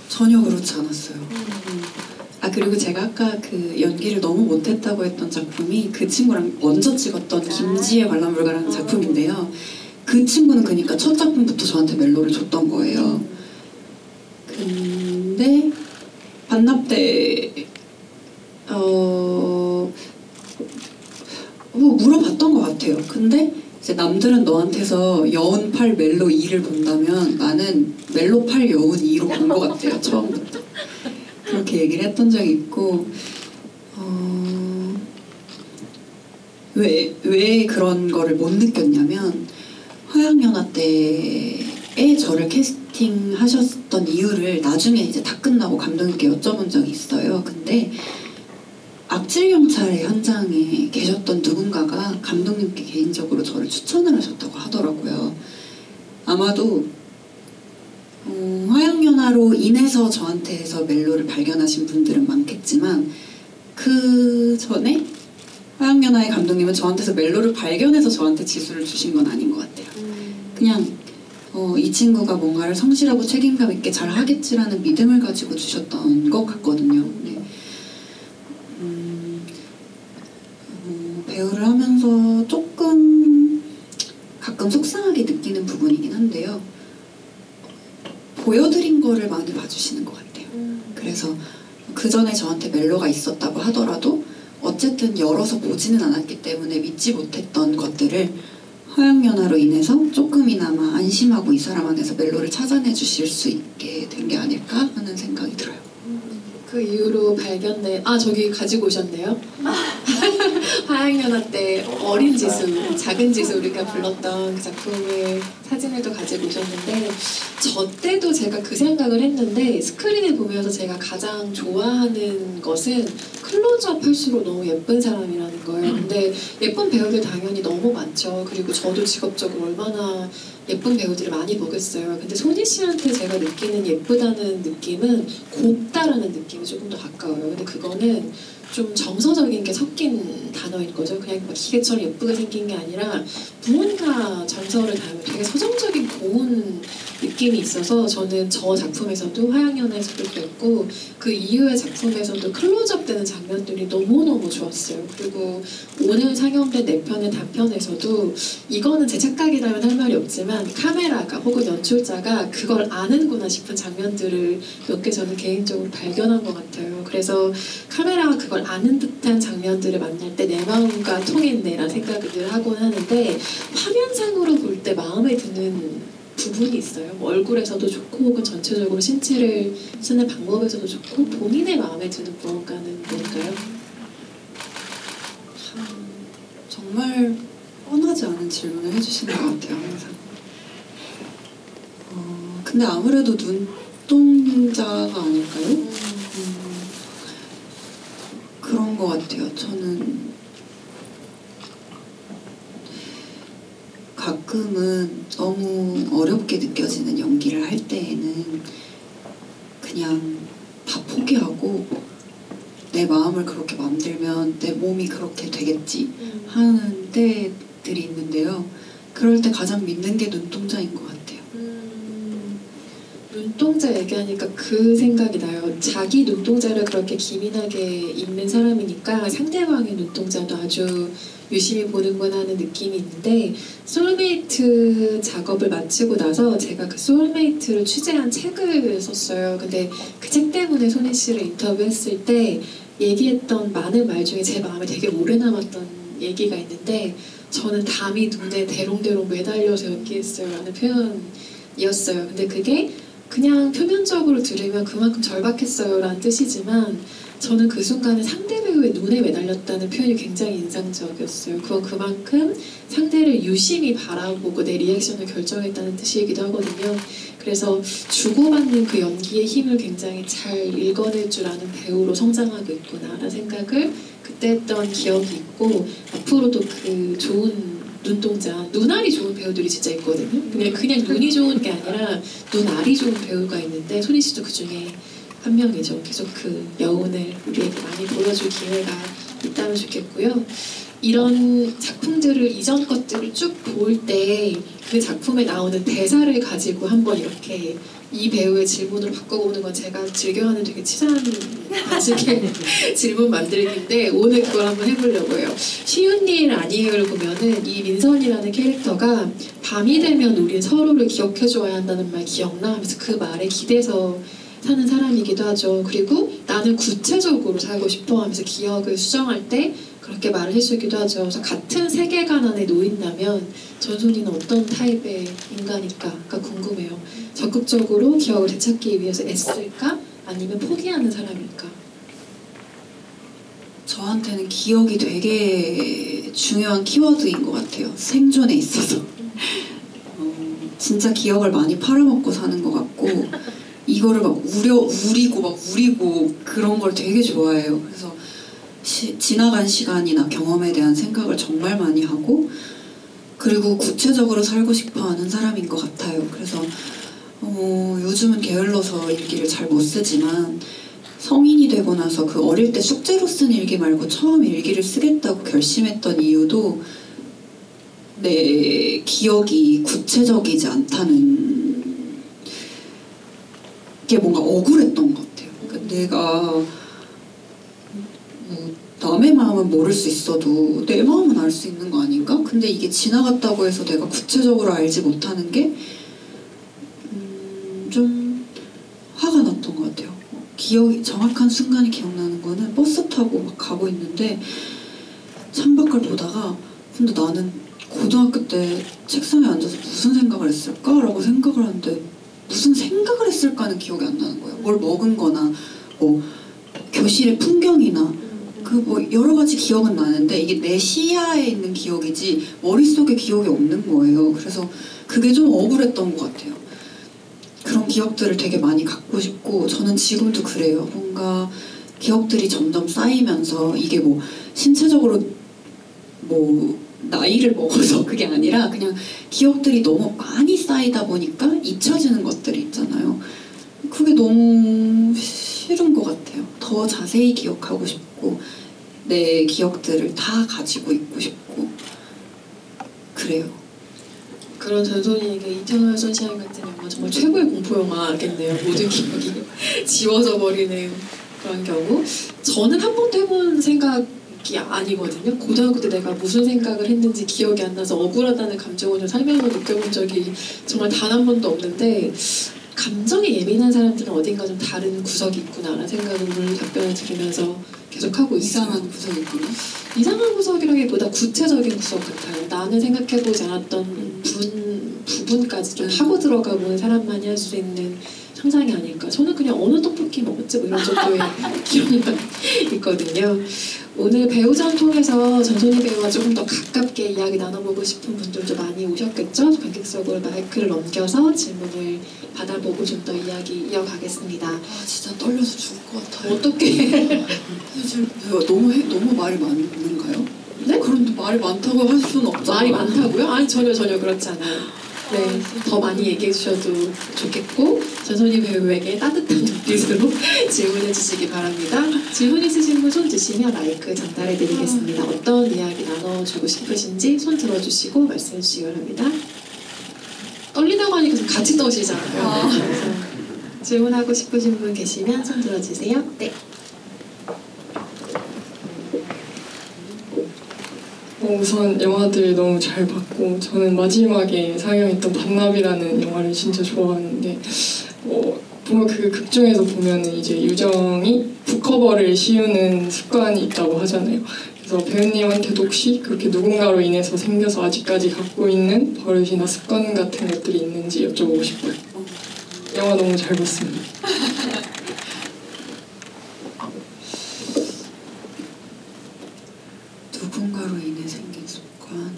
전혀 그렇지 않았어요. 그리고 제가 아까 그 연기를 너무 못했다고 했던 작품이 그 친구랑 먼저 찍었던 김지혜 관람불가라는 작품인데요. 그 친구는 그러니까 첫 작품부터 저한테 멜로를 줬던 거예요. 근데 반납 때 뭐 물어봤던 것 같아요. 근데 이제 남들은 너한테서 여운 8 멜로 2를 본다면 나는 멜로 8 여운 2로 본 것 같아요. 처음부터. 그렇게 얘기를 했던 적이 있고, 왜 그런 거를 못 느꼈냐면, 화양연화 때에 저를 캐스팅하셨던 이유를 나중에 이제 다 끝나고 감독님께 여쭤본 적이 있어요. 근데 악질경찰의 현장에 계셨던 누군가가 감독님께 개인적으로 저를 추천을 하셨다고 하더라고요. 아마도 화양연화로 인해서 저한테서 멜로를 발견하신 분들은 많겠지만, 그 전에 화양연화의 감독님은 저한테서 멜로를 발견해서 저한테 지수를 주신 건 아닌 것 같아요. 그냥 이 친구가 뭔가를 성실하고 책임감 있게 잘 하겠지라는 믿음을 가지고 주셨던 것 같거든요. 네. 배우를 하면서 조금 가끔 속상하게 느끼는 부분이긴 한데요. 보여드린 거를 많이 봐주시는 것 같아요. 그래서 그 전에 저한테 멜로가 있었다고 하더라도 어쨌든 열어서 보지는 않았기 때문에 믿지 못했던 것들을 화양연화로 인해서 조금이나마 안심하고 이 사람 안에서 멜로를 찾아내 주실 수 있게 된 게 아닐까 하는 생각이 들어요. 그 이후로 발견된, 저기 가지고 오셨네요. 화양연화 때 어린 지수, 작은 지수 우리가 불렀던 그 작품을 사진을 또 가지고 오셨는데, 저 때도 제가 그 생각을 했는데, 스크린을 보면서 제가 가장 좋아하는 것은 클로즈업 할수록 너무 예쁜 사람이라는 거예요. 근데 예쁜 배우들 당연히 너무 많죠. 그리고 저도 직업적으로 얼마나 예쁜 배우들을 많이 보겠어요. 근데 소니 씨한테 제가 느끼는 예쁘다는 느낌은 곱다라는 느낌이 조금 더 가까워요. 근데 그거는 좀 정서적인 게 섞인 단어인 거죠. 그냥 막 기계처럼 예쁘게 생긴 게 아니라 무언가 정서를 담은 되게 서정적인 고운 느낌이 있어서, 저는 저 작품에서도 화양연화에서도 그랬고 그 이후의 작품에서도 클로즈업 되는 장면들이 너무너무 좋았어요. 그리고 오늘 상영된 4편의 단편에서도 이거는 제 착각이라면 할 말이 없지만 카메라가 혹은 연출자가 그걸 아는구나 싶은 장면들을 몇 개 저는 개인적으로 발견한 것 같아요. 그래서 카메라가 그걸 아는 듯한 장면들을 만날 때 내 마음과 통했네라는 생각을 늘 하곤 하는데, 화면상으로 볼 때 마음에 드는 부분이 있어요. 뭐 얼굴에서도 좋고 혹은 전체적으로 신체를 쓰는 방법에서도 좋고, 본인의 마음에 드는 무언가는 뭘까요? 정말 뻔하지 않은 질문을 해주시는 것 같아요, 항상. 근데 아무래도 눈동자가 아닐까요? 것 같아요. 저는 가끔은 너무 어렵게 느껴지는 연기를 할 때에는 그냥 다 포기하고 내 마음을 그렇게 만들면 내 몸이 그렇게 되겠지 하는 때들이 있는데요. 그럴 때 가장 믿는 게 눈동자인 것 같아요. 눈동자 얘기하니까 그 생각이 나요. 자기 눈동자를 그렇게 기민하게 읽는 사람이니까 상대방의 눈동자도 아주 유심히 보는구나 하는 느낌이 있는데, 소울메이트 작업을 마치고 나서 제가 그 소울메이트를 취재한 책을 썼어요. 근데 그 책 때문에 소니 씨를 인터뷰했을 때 얘기했던 많은 말 중에 제 마음에 되게 오래 남았던 얘기가 있는데, 저는 담이 눈에 대롱대롱 매달려서 연기했어요 라는 표현이었어요. 근데 그게 그냥 표면적으로 들으면 그만큼 절박했어요 라는 뜻이지만, 저는 그 순간에 상대 배우의 눈에 매달렸다는 표현이 굉장히 인상적이었어요. 그건 그만큼 상대를 유심히 바라보고 내 리액션을 결정했다는 뜻이기도 하거든요. 그래서 주고받는 그 연기의 힘을 굉장히 잘 읽어낼 줄 아는 배우로 성장하고 있구나라는 생각을 그때 했던 기억이 있고, 앞으로도 그 좋은 눈동자, 눈알이 좋은 배우들이 진짜 있거든요. 그냥 눈이 좋은 게 아니라 눈알이 좋은 배우가 있는데, 소니 씨도 그 중에 한 명이죠. 계속 그 여운을 우리에게 많이 보여줄 기회가 있다면 좋겠고요. 이런 작품들을, 이전 것들을 쭉 볼 때 그 작품에 나오는 대사를 가지고 한번 이렇게 이 배우의 질문으로 바꿔보는 건 제가 즐겨하는 되게 치사한 방식의 질문 만들기인데, 오늘 그걸 한번 해보려고 해요. 쉬운 일 아니에요를 보면은 이 민선이라는 캐릭터가 밤이 되면 우린 서로를 기억해줘야 한다는 말 기억나? 하면서 그 말에 기대서 사는 사람이기도 하죠. 그리고 나는 구체적으로 살고 싶어 하면서 기억을 수정할 때 그렇게 말을 해주기도 하죠. 그래서 같은 세계관 안에 놓인다면 전소니는 어떤 타입의 인간일까가 궁금해요. 적극적으로 기억을 되찾기 위해서 애쓸까? 아니면 포기하는 사람일까? 저한테는 기억이 되게 중요한 키워드인 것 같아요. 생존에 있어서. 진짜 기억을 많이 팔아먹고 사는 것 같고, 이거를 막 우리고 그런 걸 되게 좋아해요. 그래서 지나간 시간이나 경험에 대한 생각을 정말 많이 하고, 그리고 구체적으로 살고 싶어하는 사람인 것 같아요. 그래서 요즘은 게을러서 일기를 잘 못 쓰지만, 성인이 되고 나서 그 어릴 때 숙제로 쓴 일기 말고 처음 일기를 쓰겠다고 결심했던 이유도 내 기억이 구체적이지 않다는 게 뭔가 억울했던 것 같아요. 그러니까 내가 남의 마음은 모를 수 있어도 내 마음은 알 수 있는 거 아닌가? 근데 이게 지나갔다고 해서 내가 구체적으로 알지 못하는 게 좀 화가 났던 것 같아요. 기억이, 정확한 순간이 기억나는 거는 버스 타고 막 가고 있는데 창밖을 보다가, 근데 나는 고등학교 때 책상에 앉아서 무슨 생각을 했을까? 라고 생각을 하는데, 무슨 생각을 했을까는 기억이 안 나는 거예요. 뭘 먹은 거나 뭐 교실의 풍경이나 그 뭐 여러 가지 기억은 나는데, 이게 내 시야에 있는 기억이지 머릿속에 기억이 없는 거예요. 그래서 그게 좀 억울했던 것 같아요. 그런 기억들을 되게 많이 갖고 싶고, 저는 지금도 그래요. 뭔가 기억들이 점점 쌓이면서, 이게 뭐 신체적으로 뭐 나이를 먹어서 그게 아니라 그냥 기억들이 너무 많이 쌓이다 보니까 잊혀지는 것들이 있잖아요. 그게 너무 싫은 것 같아요. 더 자세히 기억하고 싶고, 내 기억들을 다 가지고 있고 싶고 그래요. 그런 전소니에게 이터널 선샤인 같은 영화 정말 최고의 공포 영화겠네요. 모든 기억이 지워져 버리는 그런 경우. 저는 한 번도 해본 생각이 아니거든요. 고등학교 때 내가 무슨 생각을 했는지 기억이 안 나서 억울하다는 감정을 좀 살면서 느껴본 적이 정말 단 한 번도 없는데, 감정에 예민한 사람들은 어딘가 좀 다른 구석이 있구나라는 생각을 오늘 답변을 들으면서 계속 하고 있어요. 이상한 구석이 있구나. 이상한 구석이라기보다 구체적인 구석 같아요. 나는 생각해보지 않았던 부분까지 좀 하고 들어가 보는 사람만이 할 수 있는 상상이 아닐까. 저는 그냥 어느 떡볶이 먹었지 뭐 이런 정도의 기억만 있거든요. 오늘 배우전 통해서 전소희 배우와 조금 더 가깝게 이야기 나눠보고 싶은 분들도 많이 오셨겠죠? 관객석으로 마이크를 넘겨서 질문을 받아보고 좀 더 이야기 이어가겠습니다. 아, 진짜 떨려서 죽을 것 같아요. 어떻게? 사실 너무 말이 많은가요? 네? 그런데 말이 많다고 할 수는 없잖아요. 말이 많다고요? 아니 전혀 그렇지 않아요. 네, 더 많이 얘기해 주셔도 좋겠고 전소희 배우에게 따뜻한 눈빛으로 질문해 주시기 바랍니다. 질문 있으신 분 손 드시면 마이크 전달해 드리겠습니다. 어떤 이야기 나눠주고 싶으신지 손 들어주시고 말씀해 주시기 바랍니다. 떨린다고 하니까 좀 같이 떠시잖아요. 그래서 질문하고 싶으신 분 계시면 손 들어주세요. 네. 우선 영화들 너무 잘 봤고 저는 마지막에 상영했던 반납이라는 영화를 진짜 좋아하는데 뭔가 그 극 중에서 보면은 이제 유정이 북커버를 씌우는 습관이 있다고 하잖아요. 그래서 배우님한테도 혹시 그렇게 누군가로 인해서 생겨서 아직까지 갖고 있는 버릇이나 습관 같은 것들이 있는지 여쭤보고 싶어요. 영화 너무 잘 봤습니다. 누군가로 인해 생긴 습관.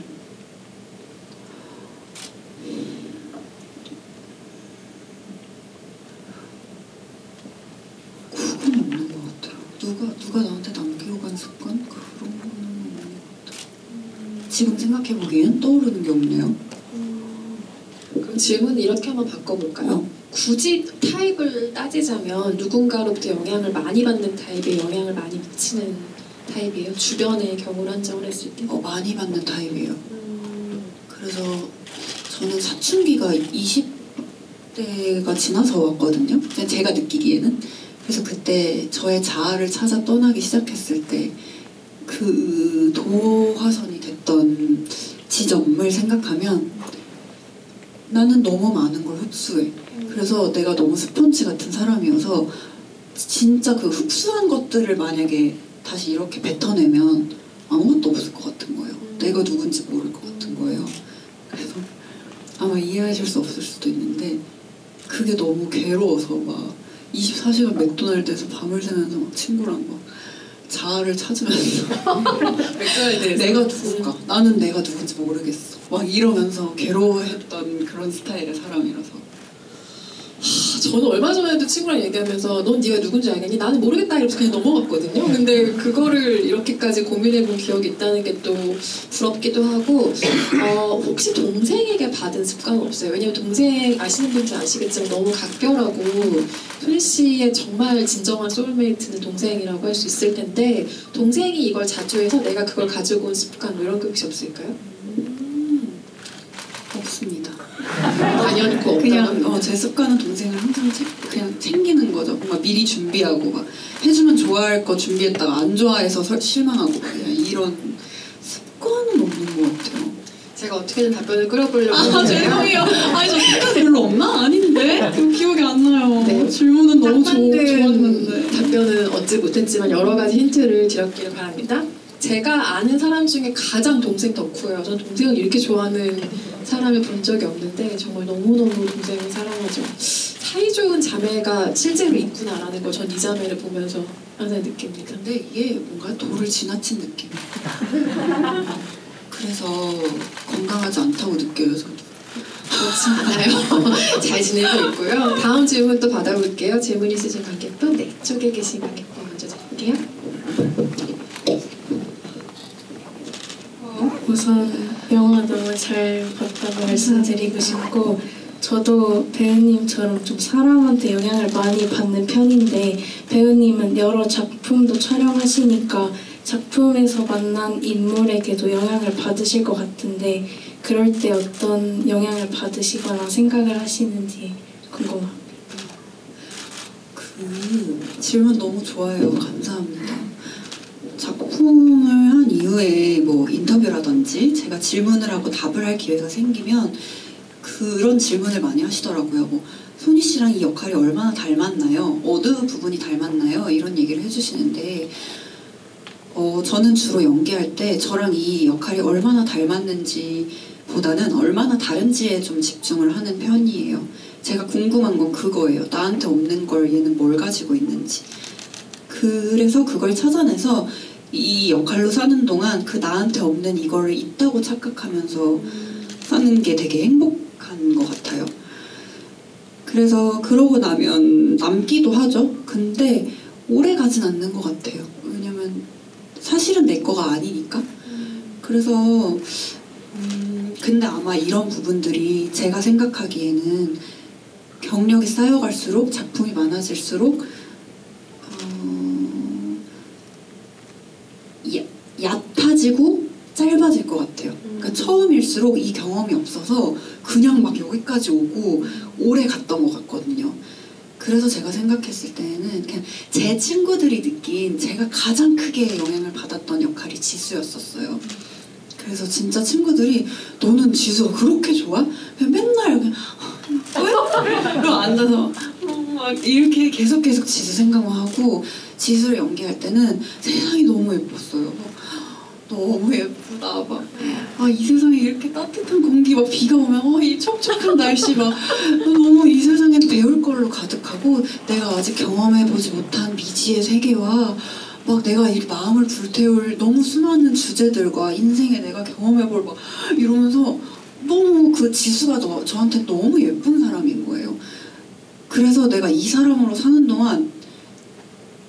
그건 없는 것 같아요. 누가 나한테 남기고 간 습관? 그런 거는 없는 것 같아요. 지금 생각해보기엔 떠오르는 게 없네요. 그럼 질문 이렇게 한번 바꿔볼까요? 굳이 타입을 따지자면 누군가로부터 영향을 많이 받는 타입에 영향을 많이 미치는 타입이에요? 주변의 경우를 한정을 했을 때? 많이 받는 타입이에요. 그래서 저는 사춘기가 20대가 지나서 왔거든요. 제가 느끼기에는. 그래서 그때 저의 자아를 찾아 떠나기 시작했을 때 그 도화선이 됐던 지점을 생각하면 나는 너무 많은 걸 흡수해. 그래서 내가 너무 스펀지 같은 사람이어서 진짜 그 흡수한 것들을 만약에 다시 이렇게 뱉어내면 아무것도 없을 것 같은 거예요. 내가 누군지 모를 것 같은 거예요. 그래서 아마 이해하실 수 없을 수도 있는데 그게 너무 괴로워서 막 24시간 맥도날드에서 밤을 새면서 막 친구랑 막 자아를 찾으면서 맥도날드에서 내가 누굴까? 나는 내가 누군지 모르겠어. 막 이러면서 괴로워했던 그런 스타일의 사람이라서. 저는 얼마 전에도 친구랑 얘기하면서 넌 네가 누군지 알겠니? 나는 모르겠다 이러면서 그냥 넘어갔거든요. 근데 그거를 이렇게까지 고민해본 기억이 있다는 게 또 부럽기도 하고 혹시 동생에게 받은 습관은 없어요? 왜냐면 동생 아시는 분들 아시겠지만 너무 각별하고 소희 씨의 정말 진정한 소울메이트는 동생이라고 할 수 있을 텐데 동생이 이걸 자주 해서 내가 그걸 가지고 온 습관 뭐 이런 게 혹시 없을까요? 없습니다. 단연코 그냥 제 습관은 동생을 항상 그냥 챙기는 거죠. 뭔가 미리 준비하고 막 해주면 좋아할 거 준비했다가 안 좋아해서 실망하고 그냥 이런 습관은 없는 것 같아요. 제가 어떻게든 답변을 끌어보려고 죄송해요. 아니 저 습관 별로 없나? 아닌데? 기억이 안 나요. 네. 질문은 너무 딱 맞는 좋았는데 답변은 얻지 못했지만 여러 가지 힌트를 드렸기를 바랍니다. 제가 아는 사람 중에 가장 동생 덕후예요. 전 동생을 이렇게 좋아하는 사람을 본 적이 없는데 정말 너무너무 동생을 사랑하죠. 사이좋은 자매가 실제로 있구나라는 걸 전 이 자매를 보면서 항상 느낍니다. 근데 이게 뭔가 도를 지나친 느낌. 그래서 건강하지 않다고 느껴요. 저도. 그렇지 않아요. 잘 지내고 있고요. 다음 질문 또 받아볼게요. 질문 있으신 관객분, 네, 쪽에 계신 관객분 먼저 드릴게요. 우선 영화 너무 잘 봤다고 말씀드리고 싶고 저도 배우님처럼 좀 사람한테 영향을 많이 받는 편인데 배우님은 여러 작품도 촬영하시니까 작품에서 만난 인물에게도 영향을 받으실 것 같은데 그럴 때 어떤 영향을 받으시거나 생각을 하시는지 궁금합니다. 그 질문 너무 좋아요. 감사합니다. 작품을 한 이후에 뭐 인터뷰라든지 제가 질문을 하고 답을 할 기회가 생기면 그런 질문을 많이 하시더라고요. 뭐 소니 씨랑 이 역할이 얼마나 닮았나요? 어느 부분이 닮았나요? 이런 얘기를 해주시는데 저는 주로 연기할 때 저랑 이 역할이 얼마나 닮았는지 보다는 얼마나 다른지에 좀 집중을 하는 편이에요. 제가 궁금한 건 그거예요. 나한테 없는 걸 얘는 뭘 가지고 있는지. 그래서 그걸 찾아내서 이 역할로 사는 동안 그 나한테 없는 이거를 있다고 착각하면서 사는 게 되게 행복한 것 같아요. 그래서 그러고 나면 남기도 하죠. 근데 오래 가진 않는 것 같아요. 왜냐면 사실은 내 거가 아니니까. 그래서 근데 아마 이런 부분들이 제가 생각하기에는 경력이 쌓여갈수록 작품이 많아질수록 얕아지고 짧아질 것 같아요. 그러니까 처음일수록 이 경험이 없어서 그냥 막 여기까지 오고 오래 갔던 것 같거든요. 그래서 제가 생각했을 때는 그냥 제 친구들이 느낀 제가 가장 크게 영향을 받았던 역할이 지수였었어요. 그래서 진짜 친구들이 너는 지수가 그렇게 좋아? 그냥 맨날 그냥 왜? 앉아서 막 이렇게 계속 지수 생각만 하고 지수를 연기할 때는 세상이 너무 예뻤어요. 너무 예쁘다. 이 세상에 이렇게 따뜻한 공기, 막 비가 오면 이 촉촉한 날씨 막 너무 이 세상에 배울 걸로 가득하고 내가 아직 경험해보지 못한 미지의 세계와 막 내가 이렇게 마음을 불태울 너무 수많은 주제들과 인생에 내가 경험해볼 막 이러면서 너무 그 지수가 저한테 너무 예쁜 사람인 거예요. 그래서 내가 이 사람으로 사는 동안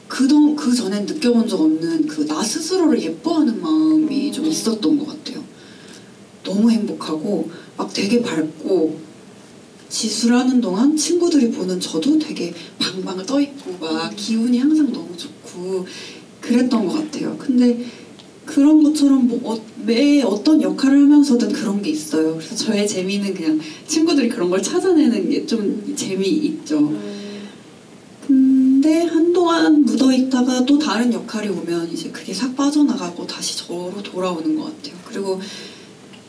그 전엔 느껴본 적 없는 그 나 스스로를 예뻐하는 마음이 좀 있었던 것 같아요. 너무 행복하고 막 되게 밝고 지수를 하는 동안 친구들이 보는 저도 되게 방방 떠있고 막 기운이 항상 너무 좋고 그랬던 것 같아요. 근데 그런 것처럼 매 어떤 역할을 하면서든 그런 게 있어요. 그래서 저의 재미는 그냥 친구들이 그런 걸 찾아내는 게 좀 재미있죠. 근데 한동안 묻어있다가 또 다른 역할이 오면 이제 그게 싹 빠져나가고 다시 저로 돌아오는 것 같아요. 그리고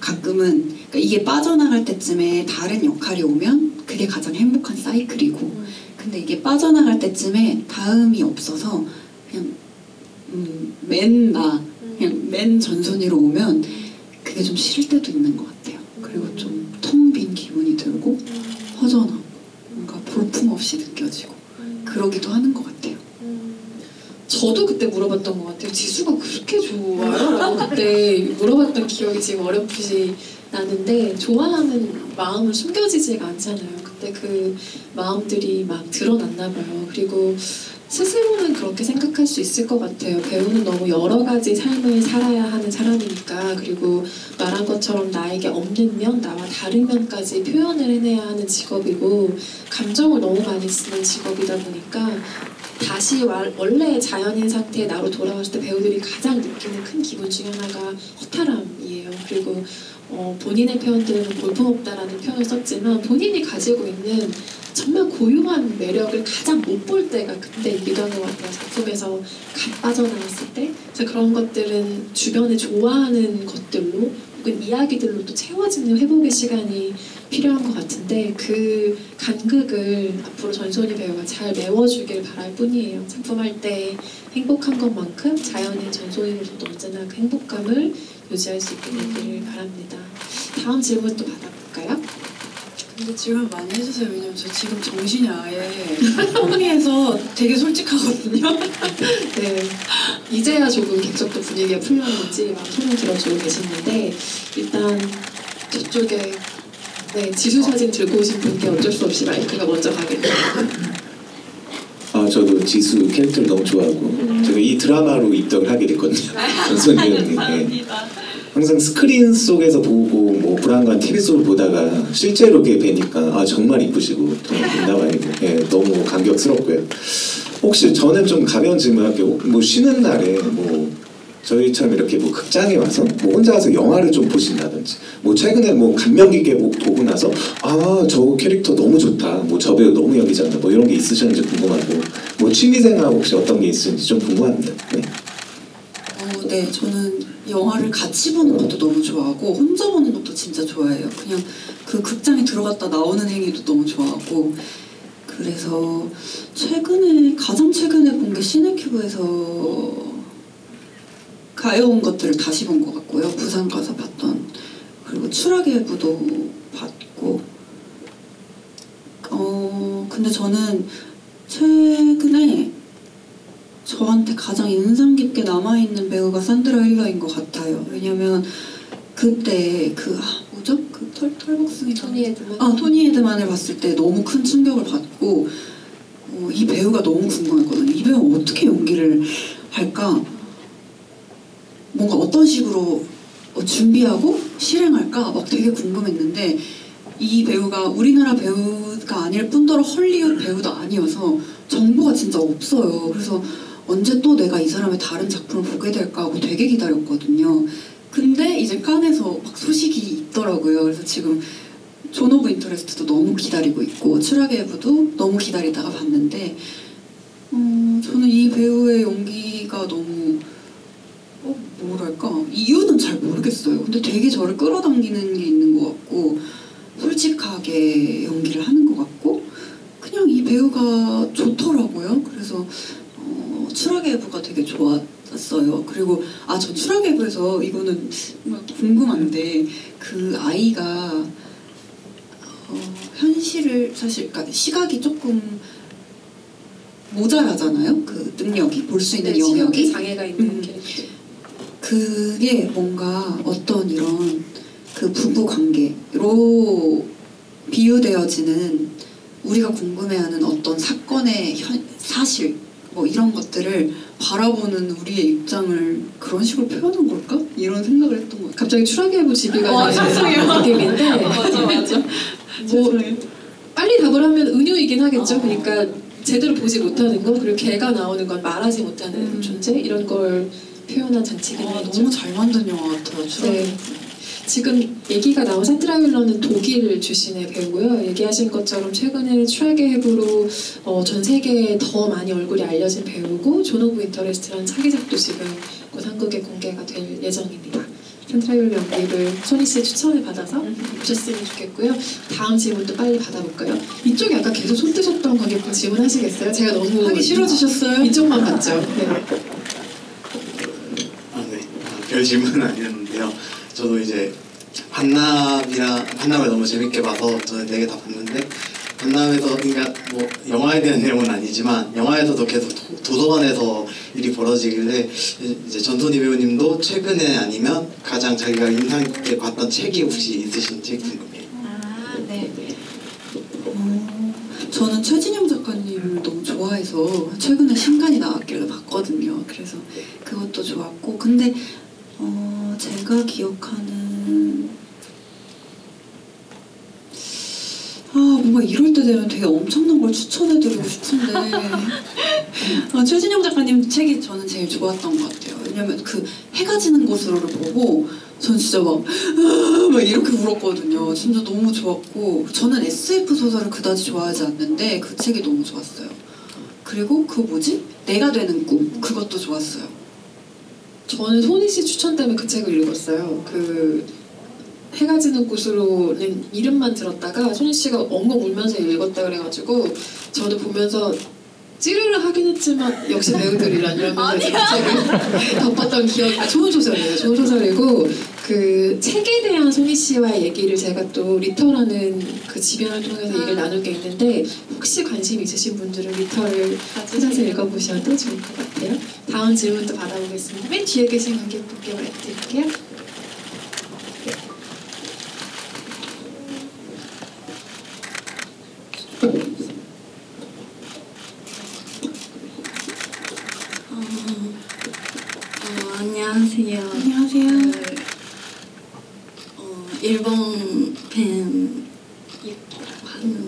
가끔은 그러니까 이게 빠져나갈 때쯤에 다른 역할이 오면 그게 가장 행복한 사이클이고 근데 이게 빠져나갈 때쯤에 다음이 없어서 그냥 그냥 맨 전선이로 오면 그게 좀 싫을 때도 있는 것 같아요. 그리고 좀 텅 빈 기분이 들고 허전하고 뭔가 볼품없이 느껴지고 그러기도 하는 것 같아요. 저도 그때 물어봤던 것 같아요. 지수가 그렇게 좋아요? 라고 그때 물어봤던 기억이 지금 어렴풋이 나는데 좋아하는 마음은 숨겨지지가 않잖아요. 그때 그 마음들이 막 드러났나 봐요. 그리고 스스로는 그렇게 생각할 수 있을 것 같아요. 배우는 너무 여러 가지 삶을 살아야 하는 사람이니까. 그리고 말한 것처럼 나에게 없는 면, 나와 다른 면까지 표현을 해내야 하는 직업이고 감정을 너무 많이 쓰는 직업이다 보니까 다시 원래 자연인 상태의 나로 돌아왔을 때 배우들이 가장 느끼는 큰 기분 중에 하나가 허탈함이에요. 그리고 본인의 표현들은 볼품없다라는 표현을 썼지만 본인이 가지고 있는 정말 고유한 매력을 가장 못 볼 때가 그때이기도 한 것 같아요. 작품에서 갓 빠져나왔을 때. 그래서 그런 것들은 주변에 좋아하는 것들로 혹은 이야기들로 또 채워지는 회복의 시간이 필요한 것 같은데 그 간극을 앞으로 전소희 배우가 잘 메워주길 바랄 뿐이에요. 작품할 때 행복한 것만큼 자연인 전소희로서도 언제나 그 행복감을 유지할 수 있게 되기를 바랍니다. 다음 질문 또 받아볼까요? 근데 질문 많이 해주세요. 왜냐면 저 지금 정신이 아예 혼미해서 되게 솔직하거든요. 네, 이제야 조금 객석도 분위기가 풀렸는지 막 손을 들어주고 계시는데 일단 저쪽에 지수 사진 들고 오신 분께 어쩔 수 없이 마이크가 먼저 가겠네요. 저도 지수 캐릭터를 너무 좋아하고 제가 이 드라마로 입덕을 하게 됐거든요. 전소희 배우님. 항상 스크린 속에서 보고 뭐 불안간 TV 속을 보다가 실제로 이렇게 뵈니까 정말 이쁘시고 민낯아니고 너무 감격스럽고요. 혹시 저는 좀 가벼운 질문할게요. 뭐 쉬는 날에 뭐 저희처럼 이렇게 뭐 극장에 와서 뭐 혼자 가서 영화를 좀 보신다든지 뭐 최근에 뭐 감명 깊게 보고 나서 저 캐릭터 너무 좋다, 뭐 저 배우 너무 연기 잘한다, 뭐 이런 게 있으셨는지 궁금하고 뭐 취미생활 혹시 어떤 게 있으신지 좀 궁금합니다. 네, 저는 영화를 같이 보는 것도 너무 좋아하고 혼자 보는 것도 진짜 좋아해요. 그냥 그 극장에 들어갔다 나오는 행위도 너무 좋아하고 그래서 가장 최근에 본 게 시네큐브에서 가여운 것들을 다시 본 것 같고요. 부산 가서 봤던 그리고 추락의 부도 봤고 근데 저는 최근에 저한테 가장 인상 깊게 남아있는 배우가 산드라 힐러인 것 같아요. 왜냐면 그때 뭐죠? 그 털복숭이 토니 헤드만. 토니 헤드만을 봤을 때 너무 큰 충격을 받고 이 배우가 너무 궁금했거든요. 이 배우 어떻게 연기를 할까? 뭔가 어떤 식으로 준비하고 실행할까? 막 되게 궁금했는데 이 배우가 우리나라 배우가 아닐 뿐더러 헐리우드 배우도 아니어서 정보가 진짜 없어요. 그래서 언제 또 내가 이 사람의 다른 작품을 보게 될까 하고 되게 기다렸거든요. 근데 이제 칸에서 막 소식이 있더라고요. 그래서 지금 존 오브 인터레스트도 너무 기다리고 있고 추락의 해부도 너무 기다리다가 봤는데 저는 이 배우의 연기가 너무 뭐랄까 이유는 잘 모르겠어요. 근데 되게 저를 끌어당기는 게 있는 것 같고 솔직하게 연기를 하는 것 같고 그냥 이 배우가 좋더라고요. 그래서 추락의 해부가 되게 좋았어요. 그리고 저 추락의 해부에서 이거는 궁금한데 그 아이가 현실을 사실 그러니까 시각이 조금 모자라잖아요. 그 능력이 볼 수 있는 영역이 장애가 있는 캐릭터. 그게 뭔가 어떤 이런 그 부부 관계로 비유되어지는 우리가 궁금해하는 어떤 사건의 사실 뭐 이런 것들을 바라보는 우리의 입장을 그런 식으로 표현한 걸까? 이런 생각을 했던 것 같아요. 갑자기 추락의 해부 지비가 되는 느낌인데 맞아. 뭐 빨리 답을 하면 은유이긴 하겠죠. 그러니까 제대로 보지 못하는 거 그리고 걔가 나오는 건 말하지 못하는 존재 이런 걸 표현한 장치긴 하죠. 너무 잘 만든 영화 같아요. 추락의 해부. 지금 얘기가 나온 산드라 힐러는 독일 출신의 배우고요. 얘기하신 것처럼 최근에 추락의 해부로 전 세계에 더 많이 얼굴이 알려진 배우고 존 오브 인터레스트라는 차기작도 지금 곧 한국에 공개가 될 예정입니다. 산드라 힐러 연기를 소니 씨의 추천을 받아서 보셨으면 좋겠고요. 다음 질문도 빨리 받아볼까요? 이쪽에 아까 계속 손 뜨셨던 관객분 질문하시겠어요? 제가 너무 하기 싫어지셨어요? 이쪽만 봤죠. 네. 네. 별 질문은 아니었는데요. 저도 이제 반납을 너무 재밌게 봐서 저는 4개 다 봤는데 반납에서 그러니까 뭐 영화에 대한 내용은 아니지만 영화에서도 계속 도서관에서 일이 벌어지길래 이제 전소니 배우님도 최근에 아니면 가장 자기가 인상 깊게 봤던 책이 혹시 있으신지 궁금해요. 네. 저는 최진영 작가님을 너무 좋아해서 최근에 신간이 나왔길래 봤거든요. 그래서 그것도 좋았고 근데 제가 기억하는 뭔가 이럴 때 되면 되게 엄청난 걸 추천해드리고 싶은데 최진영 작가님 책이 저는 제일 좋았던 것 같아요. 왜냐면 그 해가 지는 곳으로를 보고 전 진짜 막 이렇게 울었거든요. 진짜 너무 좋았고 저는 SF 소설을 그다지 좋아하지 않는데 그 책이 너무 좋았어요. 그리고 내가 되는 꿈 그것도 좋았어요. 저는 소니 씨 추천 때문에 그 책을 읽었어요. 그 해가 지는 곳으로는 이름만 들었다가 소니 씨가 엉엉 울면서 읽었다 그래가지고 저도 보면서 찌르르 하긴 했지만 역시 배우들이란 이러면서 그 책을 덮었던 기억이 좋은 소설이에요. 좋은 소설이고 그 책에 대한 소니 씨와의 얘기를 제가 또 리터라는 그 지변을 통해서 얘기를 나눈 게 있는데 혹시 관심 있으신 분들은 리터를 찾아서 읽어보셔도 좋을 것 같아요. 다음 질문도 받아보겠습니다. 맨 뒤에 계신 관객분께 말씀드릴게요. 안녕하세요. 안녕하세요. 일본 팬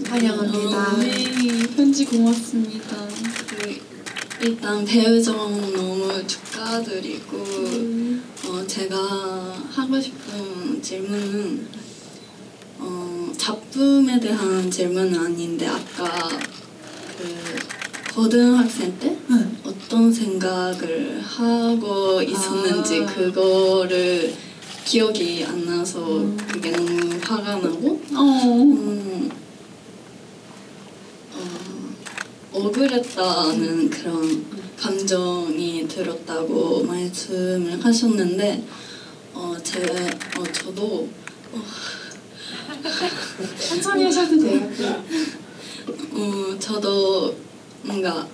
환영합니다. 네, 편지 고맙습니다. 일단 배우정 너무 축하드리고 제가 하고 싶은 질문은 작품에 대한 질문은 아닌데 아까 그 고등학생 때 어떤 생각을 하고 있었는지 그거를 기억이 안 나서 그게 너무 화가 나고 억울했다는 그런 감정이 들었다고 말씀을 하셨는데 저도 천천히 하셔도 돼요. 저도 뭔가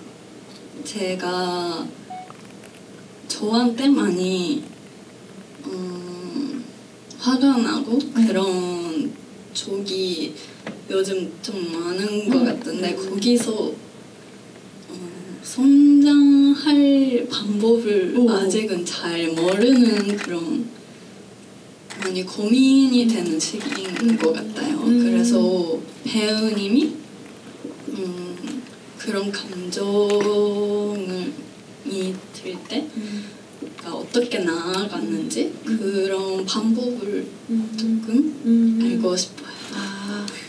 제가 저한테 많이 화가 나고 그런 쪽이 요즘 좀 많은 것 같은데 거기서 성장할 방법을 아직은 잘 모르는 그런 많이 고민이 되는 시기인 것 같아요. 그래서 배우님이 그런 감정이 들 때 어떻게 나아갔는지 그런 방법을 조금 알고 싶어요.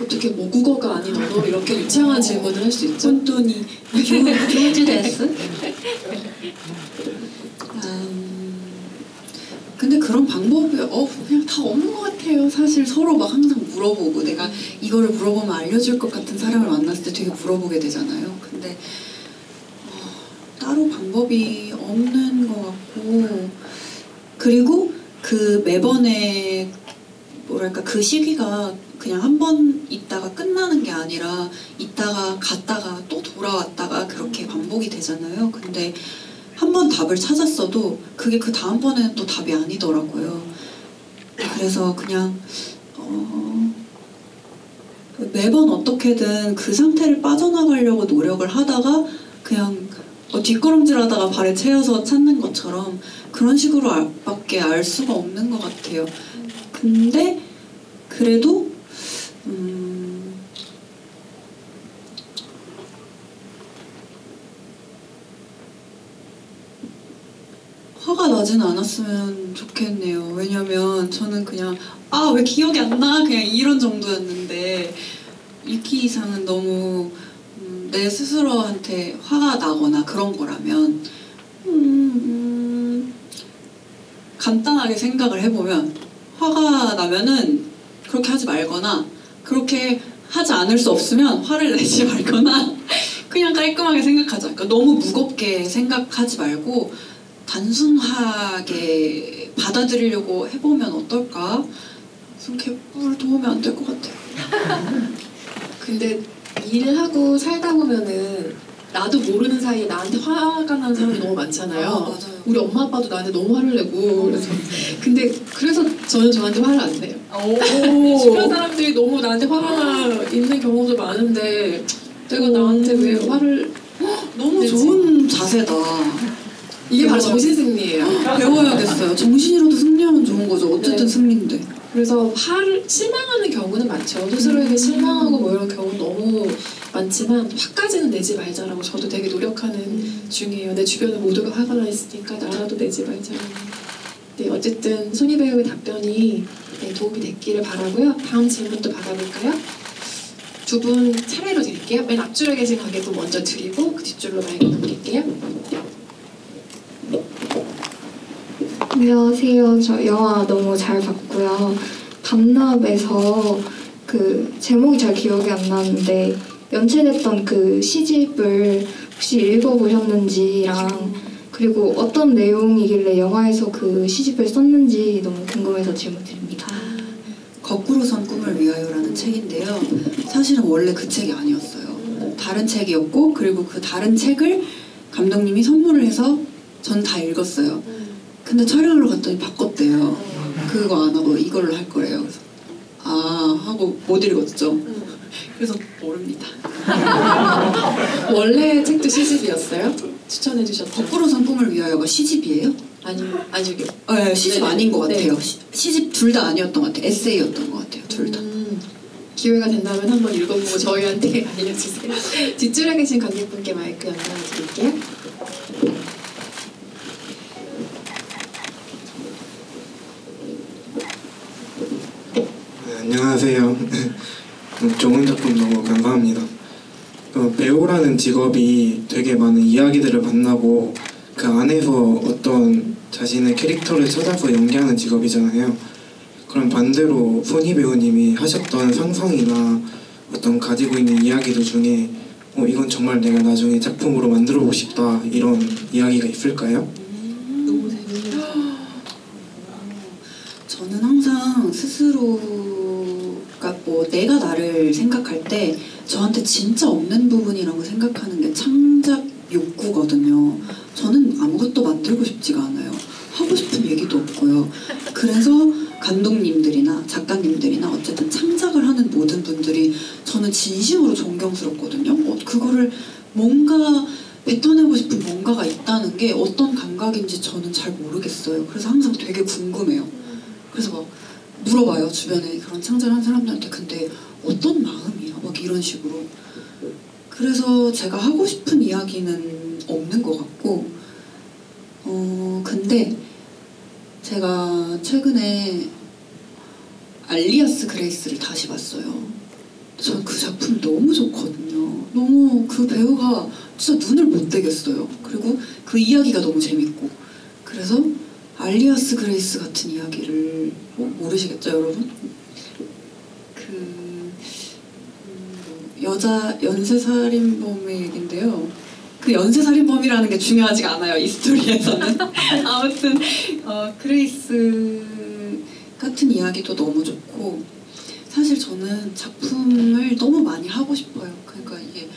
어떻게 모국어가 아닌 언어로 이렇게 유창한 질문을 할 수 있죠? 혼돈이 교주데스? 근데 그런 방법이 그냥 다 없는 것 같아요. 사실 서로 막 항상 물어보고 내가 이거를 물어보면 알려줄 것 같은 사람을 만났을 때 되게 물어보게 되잖아요. 근데 따로 방법이 없는 것 같고 그리고 그 매번의 뭐랄까 그 시기가 그냥 한 번 있다가 끝나는 게 아니라 있다가 갔다가 또 돌아왔다가 그렇게 반복이 되잖아요. 근데 한 번 답을 찾았어도 그게 그 다음번에는 또 답이 아니더라고요. 그래서 그냥 매번 어떻게든 그 상태를 빠져나가려고 노력을 하다가 그냥 뒷걸음질하다가 발에 채여서 찾는 것처럼 그런 식으로 밖에 알 수가 없는 것 같아요. 근데 그래도 화가 나진 않았으면 좋겠네요. 왜냐면 저는 그냥 왜 기억이 안 나? 그냥 이런 정도였는데 유키 이상은 너무 내 스스로한테 화가 나거나 그런 거라면 간단하게 생각을 해보면 화가 나면은 그렇게 하지 말거나 그렇게 하지 않을 수 없으면 화를 내지 말거나 그냥 깔끔하게 생각하자. 그러니까 너무 무겁게 생각하지 말고 단순하게 받아들이려고 해보면 어떨까? 그렇게 도움이 안 될 것 같아요. 근데 일하고 살다 보면은 나도 모르는 사이에 나한테 화가 나는 사람이 너무 많잖아요. 맞아요. 우리 엄마 아빠도 나한테 너무 화를 내고 그래서 저는 저한테 화를 안 내요. 주변 사람들이 너무 나한테 화가 있는 경우도 많은데 내가 나한테 왜 화를 너무 내지? 좋은 자세다. 이게 바로 정신승리예요. 배워야겠어요. 정신이라도 승리하면 좋은 거죠. 어쨌든 승리인데. 그래서 실망하는 경우는 많죠. 스스로에게 실망하고 뭐 이런 경우는 너무 많지만 화까지는 내지 말자라고 저도 되게 노력하는 중이에요. 내 주변에 모두가 화가 나 있으니까 나라도 내지 말자. 네, 어쨌든 소니 배우의 답변이 도움이 됐기를 바라고요. 다음 질문도 받아볼까요? 두 분 차례로 드릴게요. 맨 앞줄에 계신 관객분 먼저 드리고 그 뒷줄로 마이크 넘길게요. 안녕하세요. 저 영화 너무 잘 봤고요. 밤낮에서 그 제목이 잘 기억이 안 나는데 연체됐던 그 시집을 혹시 읽어보셨는지랑 그리고 어떤 내용이길래 영화에서 그 시집을 썼는지 너무 궁금해서 질문 드립니다. 거꾸로 선 꿈을 위하여라는 책인데요. 사실은 원래 그 책이 아니었어요. 다른 책이었고 그리고 그 다른 책을 감독님이 선물을 해서 전 다 읽었어요. 근데 촬영을 갔더니 바꿨대요. 그거 안 하고 이걸로 할 거래요. 그래서 하고 못 읽었죠. 그래서 모릅니다. 원래 책도 시집이었어요? 추천해주셨죠? 거꾸로 선 꿈을 위하여가 시집이에요? 아니요. 네, 시집 네네. 아닌 것 같아요. 네. 시집 둘 다 아니었던 것 같아요. 에세이였던 것 같아요. 둘 다. 기회가 된다면 한번 읽어보고 저희한테 알려주세요. 뒷줄에 계신 관객분께 마이크 연락을 드릴게요. 안녕하세요. 좋은 작품 너무 감사합니다. 배우라는 직업이 되게 많은 이야기들을 만나고 그 안에서 어떤 자신의 캐릭터를 찾아서 연기하는 직업이잖아요. 그럼 반대로 소니 배우님이 하셨던 상상이나 어떤 가지고 있는 이야기들 중에 이건 정말 내가 나중에 작품으로 만들어보고 싶다 이런 이야기가 있을까요? 너무 재밌네요. 저는 항상 스스로가 내가 나를 생각할 때 저한테 진짜 없는 부분이라고 생각하는 게 창작 욕구거든요. 저는 아무것도 만들고 싶지가 않아요. 하고 싶은 얘기도 없고요. 그래서 감독님들이나 작가님들이나 어쨌든 창작을 하는 모든 분들이 저는 진심으로 존경스럽거든요. 그거를 뭔가 뱉어내고 싶은 뭔가가 있다는 게 어떤 감각인지 저는 잘 모르겠어요. 그래서 항상 되게 궁금해요. 그래서 막 물어봐요. 주변에 그런 창작하는 사람들한테. 근데 어떤 마음이야? 막 이런 식으로. 그래서 제가 하고 싶은 이야기는 없는 것 같고 근데 제가 최근에 알리아스 그레이스를 다시 봤어요. 전 그 작품 너무 좋거든요. 너무 그 배우가 진짜 눈을 못 떼겠어요. 그리고 그 이야기가 너무 재밌고. 그래서 알리아스 그레이스 같은 이야기를 모르시겠죠, 여러분? 여자 연쇄살인범의 얘긴데요. 그 연쇄살인범이라는 게 중요하지가 않아요, 이 스토리에서는. 아무튼 그레이스 같은 이야기도 너무 좋고, 사실 저는 작품을 너무 많이 하고 싶어요. 그러니까 이게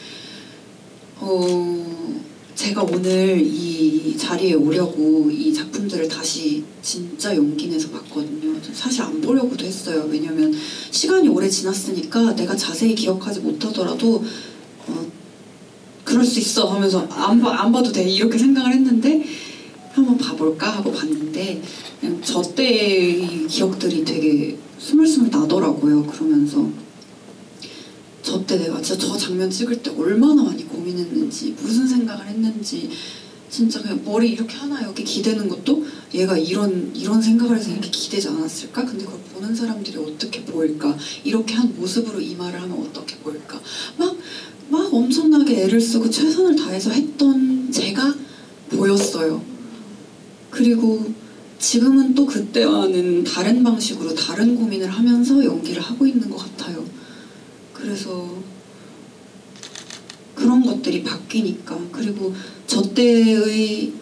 제가 오늘 이 자리에 오려고 이 작품들을 다시 진짜 용기 내서 봤거든요. 사실 안 보려고도 했어요. 왜냐면 시간이 오래 지났으니까 내가 자세히 기억하지 못하더라도 그럴 수 있어 하면서 안 봐도 돼 이렇게 생각을 했는데 한번 봐볼까 하고 봤는데 그냥 저 때의 기억들이 되게 스물스물 나더라고요. 그러면서 저 때 내가 진짜 저 장면 찍을 때 얼마나 많이 고민했는지 무슨 생각을 했는지 진짜 그냥 머리 이렇게 하나 여기 기대는 것도 얘가 이런 생각을 해서 이렇게 기대지 않았을까? 근데 그걸 보는 사람들이 어떻게 보일까? 이렇게 한 모습으로 이 말을 하면 어떻게 보일까? 막 엄청나게 애를 쓰고 최선을 다해서 했던 제가 보였어요. 그리고 지금은 또 그때와는 다른 방식으로 다른 고민을 하면서 연기를 하고 있는 것 같아요. 그래서 그런 것들이 바뀌니까. 그리고 저 때의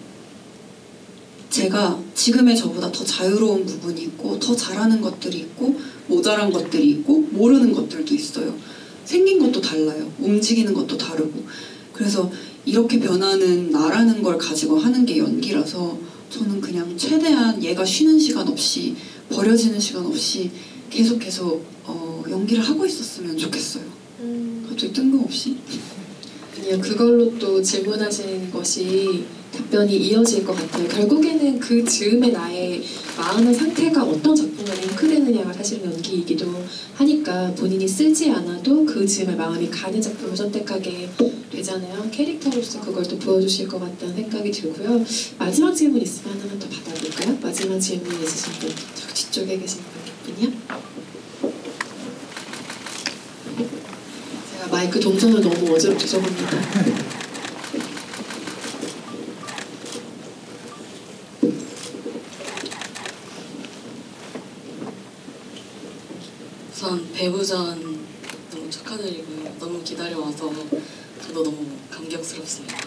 제가 지금의 저보다 더 자유로운 부분이 있고 더 잘하는 것들이 있고 모자란 것들이 있고 모르는 것들도 있어요. 생긴 것도 달라요. 움직이는 것도 다르고. 그래서 이렇게 변하는 나라는 걸 가지고 하는 게 연기라서 저는 그냥 최대한 얘가 쉬는 시간 없이 버려지는 시간 없이 계속해서 연기를 하고 있었으면 좋겠어요. 갑자기 뜬금없이. 아니요, 그걸로 또 질문하신 것이 답변이 이어질 것 같아요. 결국에는 그 즈음에 나의 마음의 상태가 어떤 작품에 링크되느냐가 사실 연기이기도 하니까 본인이 쓰지 않아도 그 즈음에 마음이 가는 작품을 선택하게 되잖아요. 캐릭터로서 그걸 또 보여주실 것 같다는 생각이 들고요. 마지막 질문 있으면 하나만 더 받아볼까요? 마지막 질문 있으신 분, 저 뒤쪽에 계신 분이요? 제가 마이크 동선을 너무 어지럽게 죄송합니다. 우선 배우전 너무 축하드리고요. 너무 기다려와서 저도 너무 감격스럽습니다.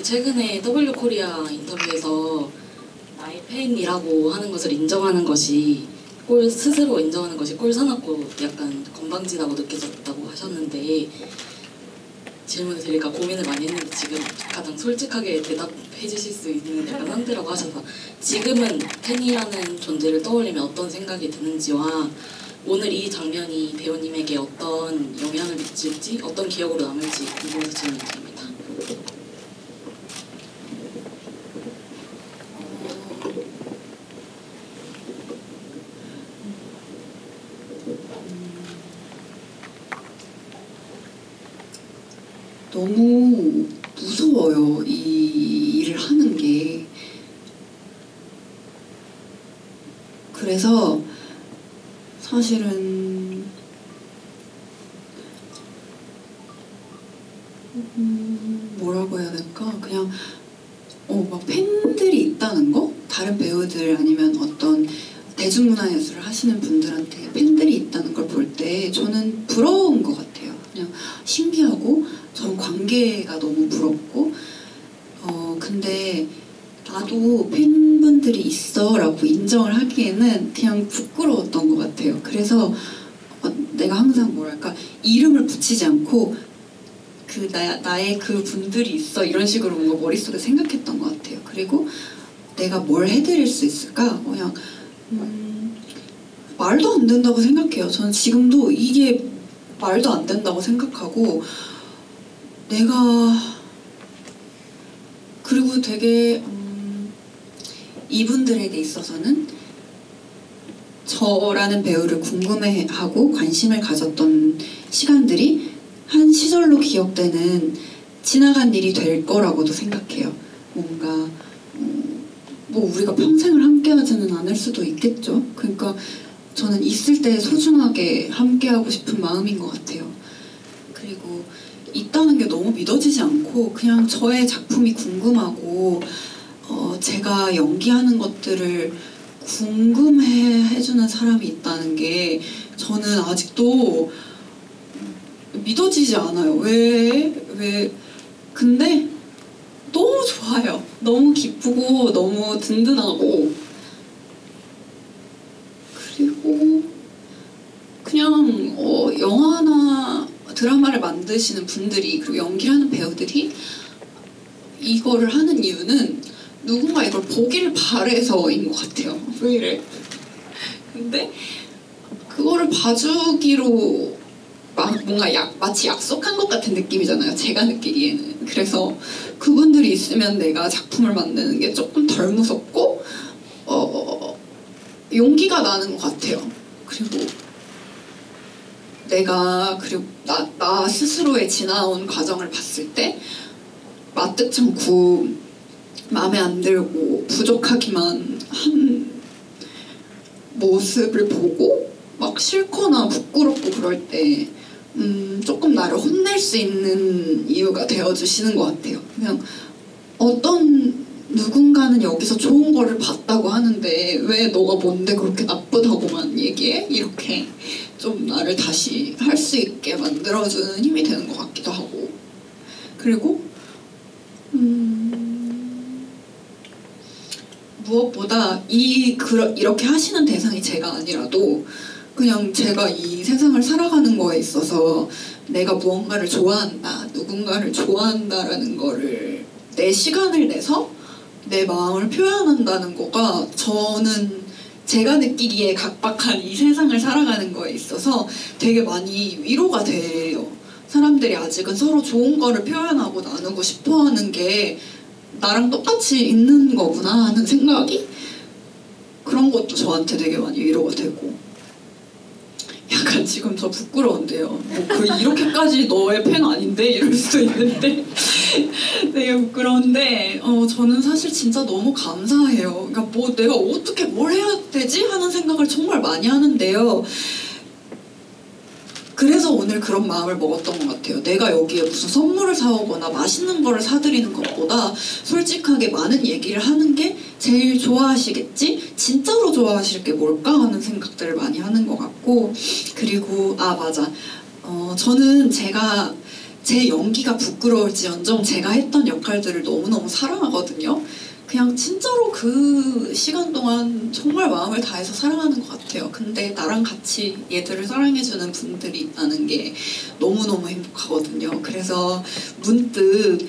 최근에 W 코리아 인터뷰에서 나의 팬이라고 하는 것을 인정하는 것이 스스로 인정하는 것이 꼴사납고 약간 건방지다고 느껴졌다고 하셨는데 질문을 드릴까 고민을 많이 했는데 지금 가장 솔직하게 대답해 주실 수 있는 약간 상태라고 하셔서 지금은 팬이라는 존재를 떠올리면 어떤 생각이 드는지와 오늘 이 장면이 배우님에게 어떤 영향을 미칠지 어떤 기억으로 남을지 궁금해서 질문드립니다. 너무 무서워요. 이 일을 하는 게. 그래서 사실은 뭐라고 해야 될까? 그냥 막 팬들이 있다는 거? 다른 배우들 아니면 어떤 대중문화예술을 하시는 분들한테 팬들이 있다는 걸 볼 때 저는 부러운 것 같아요. 그냥 신기하고 저는 관계가 너무 부럽고 근데 나도 팬분들이 있어 라고 인정을 하기에는 그냥 부끄러웠던 것 같아요. 그래서 내가 항상 뭐랄까 이름을 붙이지 않고 나의 그 분들이 있어 이런 식으로 뭔가 머릿속에 생각했던 것 같아요. 그리고 내가 뭘 해드릴 수 있을까? 그냥 말도 안 된다고 생각해요. 저는 지금도 이게 말도 안 된다고 생각하고 그리고 되게 이분들에게 있어서는 저라는 배우를 궁금해하고 관심을 가졌던 시간들이 한 시절로 기억되는 지나간 일이 될 거라고도 생각해요. 뭔가 뭐 우리가 평생을 함께하지는 않을 수도 있겠죠. 그러니까 저는 있을 때 소중하게 함께하고 싶은 마음인 것 같아요. 그리고 있다는 게 너무 믿어지지 않고 그냥 저의 작품이 궁금하고 제가 연기하는 것들을 궁금해해주는 사람이 있다는 게 저는 아직도 믿어지지 않아요. 왜? 근데 너무 좋아요. 너무 기쁘고 너무 든든하고 그리고 그냥 영화나 드라마를 만드시는 분들이 그리고 연기를 하는 배우들이 이거를 하는 이유는 누군가 이걸 보기를 바래서인 것 같아요. 왜 이래? 근데 그거를 봐주기로 뭔가 마치 약속한 것 같은 느낌이잖아요. 제가 느끼기에는. 그래서 그분들이 있으면 내가 작품을 만드는 게 조금 덜 무섭고 용기가 나는 것 같아요. 그리고 나 스스로의 지나온 과정을 봤을 때 마뜩찮고 마음에 안 들고 부족하기만 한 모습을 보고 막 싫거나 부끄럽고 그럴 때 조금 나를 혼낼 수 있는 이유가 되어주시는 것 같아요. 그냥 누군가는 여기서 좋은 거를 봤다고 하는데 왜 너가 뭔데 그렇게 나쁘다고만 얘기해? 이렇게 좀 나를 다시 할 수 있게 만들어주는 힘이 되는 것 같기도 하고 그리고 무엇보다 이렇게 하시는 대상이 제가 아니라도 그냥 제가 이 세상을 살아가는 거에 있어서 내가 무언가를 좋아한다, 누군가를 좋아한다라는 거를 내 시간을 내서 내 마음을 표현한다는 거가 저는 제가 느끼기에 각박한 이 세상을 살아가는 거에 있어서 되게 많이 위로가 돼요. 사람들이 아직은 서로 좋은 거를 표현하고 나누고 싶어하는 게 나랑 똑같이 있는 거구나 하는 생각이 그런 것도 저한테 되게 많이 위로가 되고 약간 지금 저 부끄러운데요. 이렇게까지 너의 팬 아닌데? 이럴 수도 있는데 되게 부끄러운데 저는 사실 진짜 너무 감사해요. 그러니까 내가 어떻게 뭘 해야 되지? 하는 생각을 정말 많이 하는데요. 그래서 오늘 그런 마음을 먹었던 것 같아요. 내가 여기에 무슨 선물을 사오거나 맛있는 거를 사드리는 것보다 솔직하게 많은 얘기를 하는 게 제일 좋아하시겠지? 진짜로 좋아하실 게 뭘까? 하는 생각들을 많이 하는 것 같고 그리고 맞아. 저는 제 연기가 부끄러울지언정 제가 했던 역할들을 너무너무 사랑하거든요. 그냥 진짜로 그 시간 동안 정말 마음을 다해서 사랑하는 것 같아요. 근데 나랑 같이 얘들을 사랑해주는 분들이 있다는 게 너무너무 행복하거든요. 그래서 문득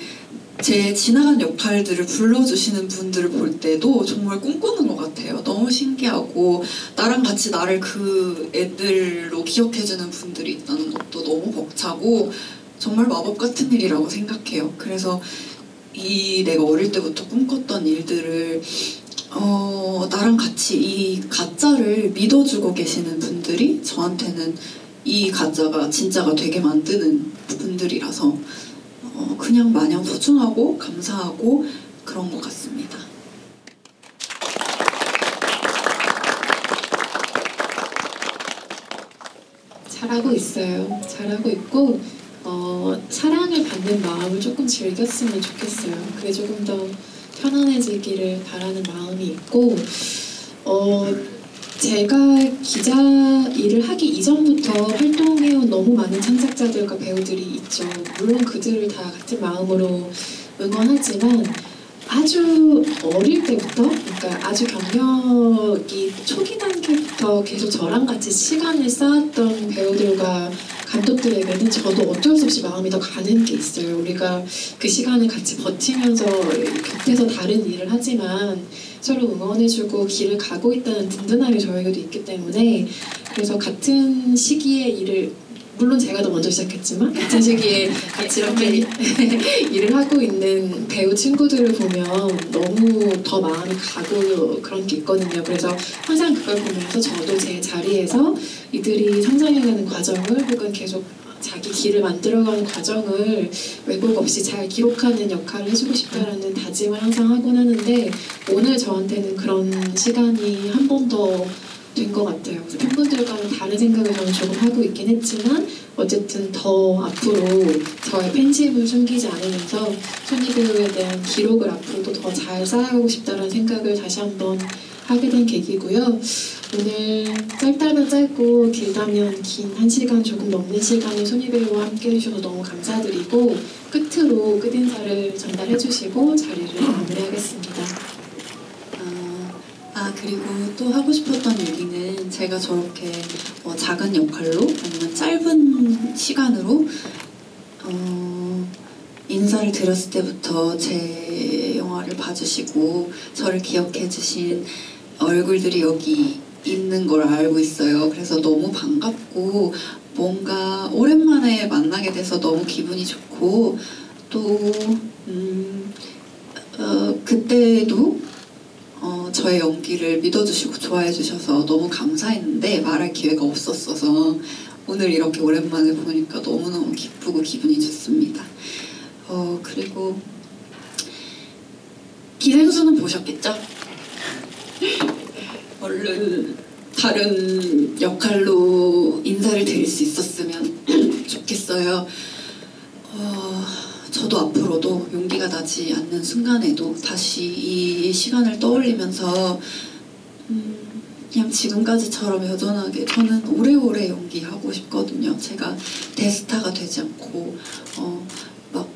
제 지나간 역할들을 불러주시는 분들을 볼 때도 정말 꿈꾸는 것 같아요. 너무 신기하고 나랑 같이 나를 그 애들로 기억해주는 분들이 있다는 것도 너무 벅차고 정말 마법 같은 일이라고 생각해요. 그래서 내가 어릴 때부터 꿈꿨던 일들을 나랑 같이 이 가짜를 믿어주고 계시는 분들이 저한테는 이 가짜가 진짜가 되게 만드는 분들이라서 그냥 마냥 소중하고 감사하고 그런 것 같습니다. 잘하고 있어요. 잘하고 있고 사랑을 받는 마음을 조금 즐겼으면 좋겠어요. 그게 조금 더 편안해지기를 바라는 마음이 있고 제가 기자 일을 하기 이전부터 활동해온 너무 많은 창작자들과 배우들이 있죠. 물론 그들을 다 같은 마음으로 응원하지만 아주 어릴 때부터, 그러니까 아주 경력이 초기 단계부터 계속 저랑 같이 시간을 쌓았던 배우들과 감독들에게는 저도 어쩔 수 없이 마음이 더 가는 게 있어요. 우리가 그 시간을 같이 버티면서 곁에서 다른 일을 하지만 서로 응원해주고 길을 가고 있다는 든든함이 저에게도 있기 때문에 그래서 같은 시기에 일을 물론 제가 더 먼저 시작했지만 같은 시기에 같이 이렇게 일을 하고 있는 배우 친구들을 보면 너무 더 마음이 가고 그런 게 있거든요. 그래서 항상 그걸 보면서 저도 제 자리에서 이들이 성장해가는 과정을 혹은 계속 자기 길을 만들어가는 과정을 왜곡 없이 잘 기록하는 역할을 해주고 싶다라는 다짐을 항상 하곤 하는데 오늘 저한테는 그런 시간이 한 번 더 된 것 같아요. 그래서 팬분들과는 다른 생각을 저는 조금 하고 있긴 했지만 어쨌든 더 앞으로 저의 팬심을 숨기지 않으면서 손희 배우에 대한 기록을 앞으로도 더 잘 쌓아가고 싶다는 생각을 다시 한번 하게 된 계기고요. 오늘 짧다면 짧고 길다면 긴 1시간 조금 넘는 시간에 손희 배우와 함께 해주셔서 너무 감사드리고 끝으로 끝인사를 전달해 주시고 자리를 마무리하겠습니다. 그리고 또 하고 싶었던 얘기는 제가 저렇게 작은 역할로 아니면 짧은 시간으로 인사를 드렸을 때부터 제 영화를 봐주시고 저를 기억해주신 얼굴들이 여기 있는 걸 알고 있어요. 그래서 너무 반갑고 뭔가 오랜만에 만나게 돼서 너무 기분이 좋고 또 그때도 저의 연기를 믿어주시고 좋아해주셔서 너무 감사했는데 말할 기회가 없었어서 오늘 이렇게 오랜만에 보니까 너무너무 기쁘고 기분이 좋습니다. 그리고 기생수는 보셨겠죠? 얼른 다른 역할로 인사를 드릴 수 있었으면 좋겠어요. 저도 앞으로도 용기가 나지 않는 순간에도 다시 이 시간을 떠올리면서 그냥 지금까지처럼 여전하게 저는 오래오래 연기하고 싶거든요. 제가 대스타가 되지 않고 막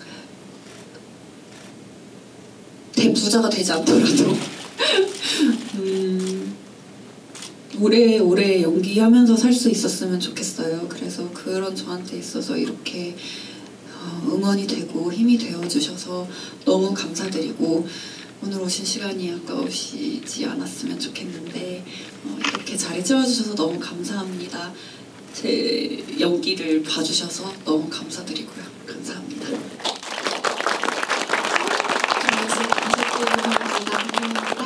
대부자가 되지 않더라도 오래오래 연기하면서 살 수 있었으면 좋겠어요. 그래서 그런 저한테 있어서 이렇게 응원이 되고 힘이 되어주셔서 너무 감사드리고 오늘 오신 시간이 아까우시지 않았으면 좋겠는데 이렇게 자리 채워주셔서 너무 감사합니다. 제 연기를 봐주셔서 너무 감사드리고요. 감사합니다. 감사합니다.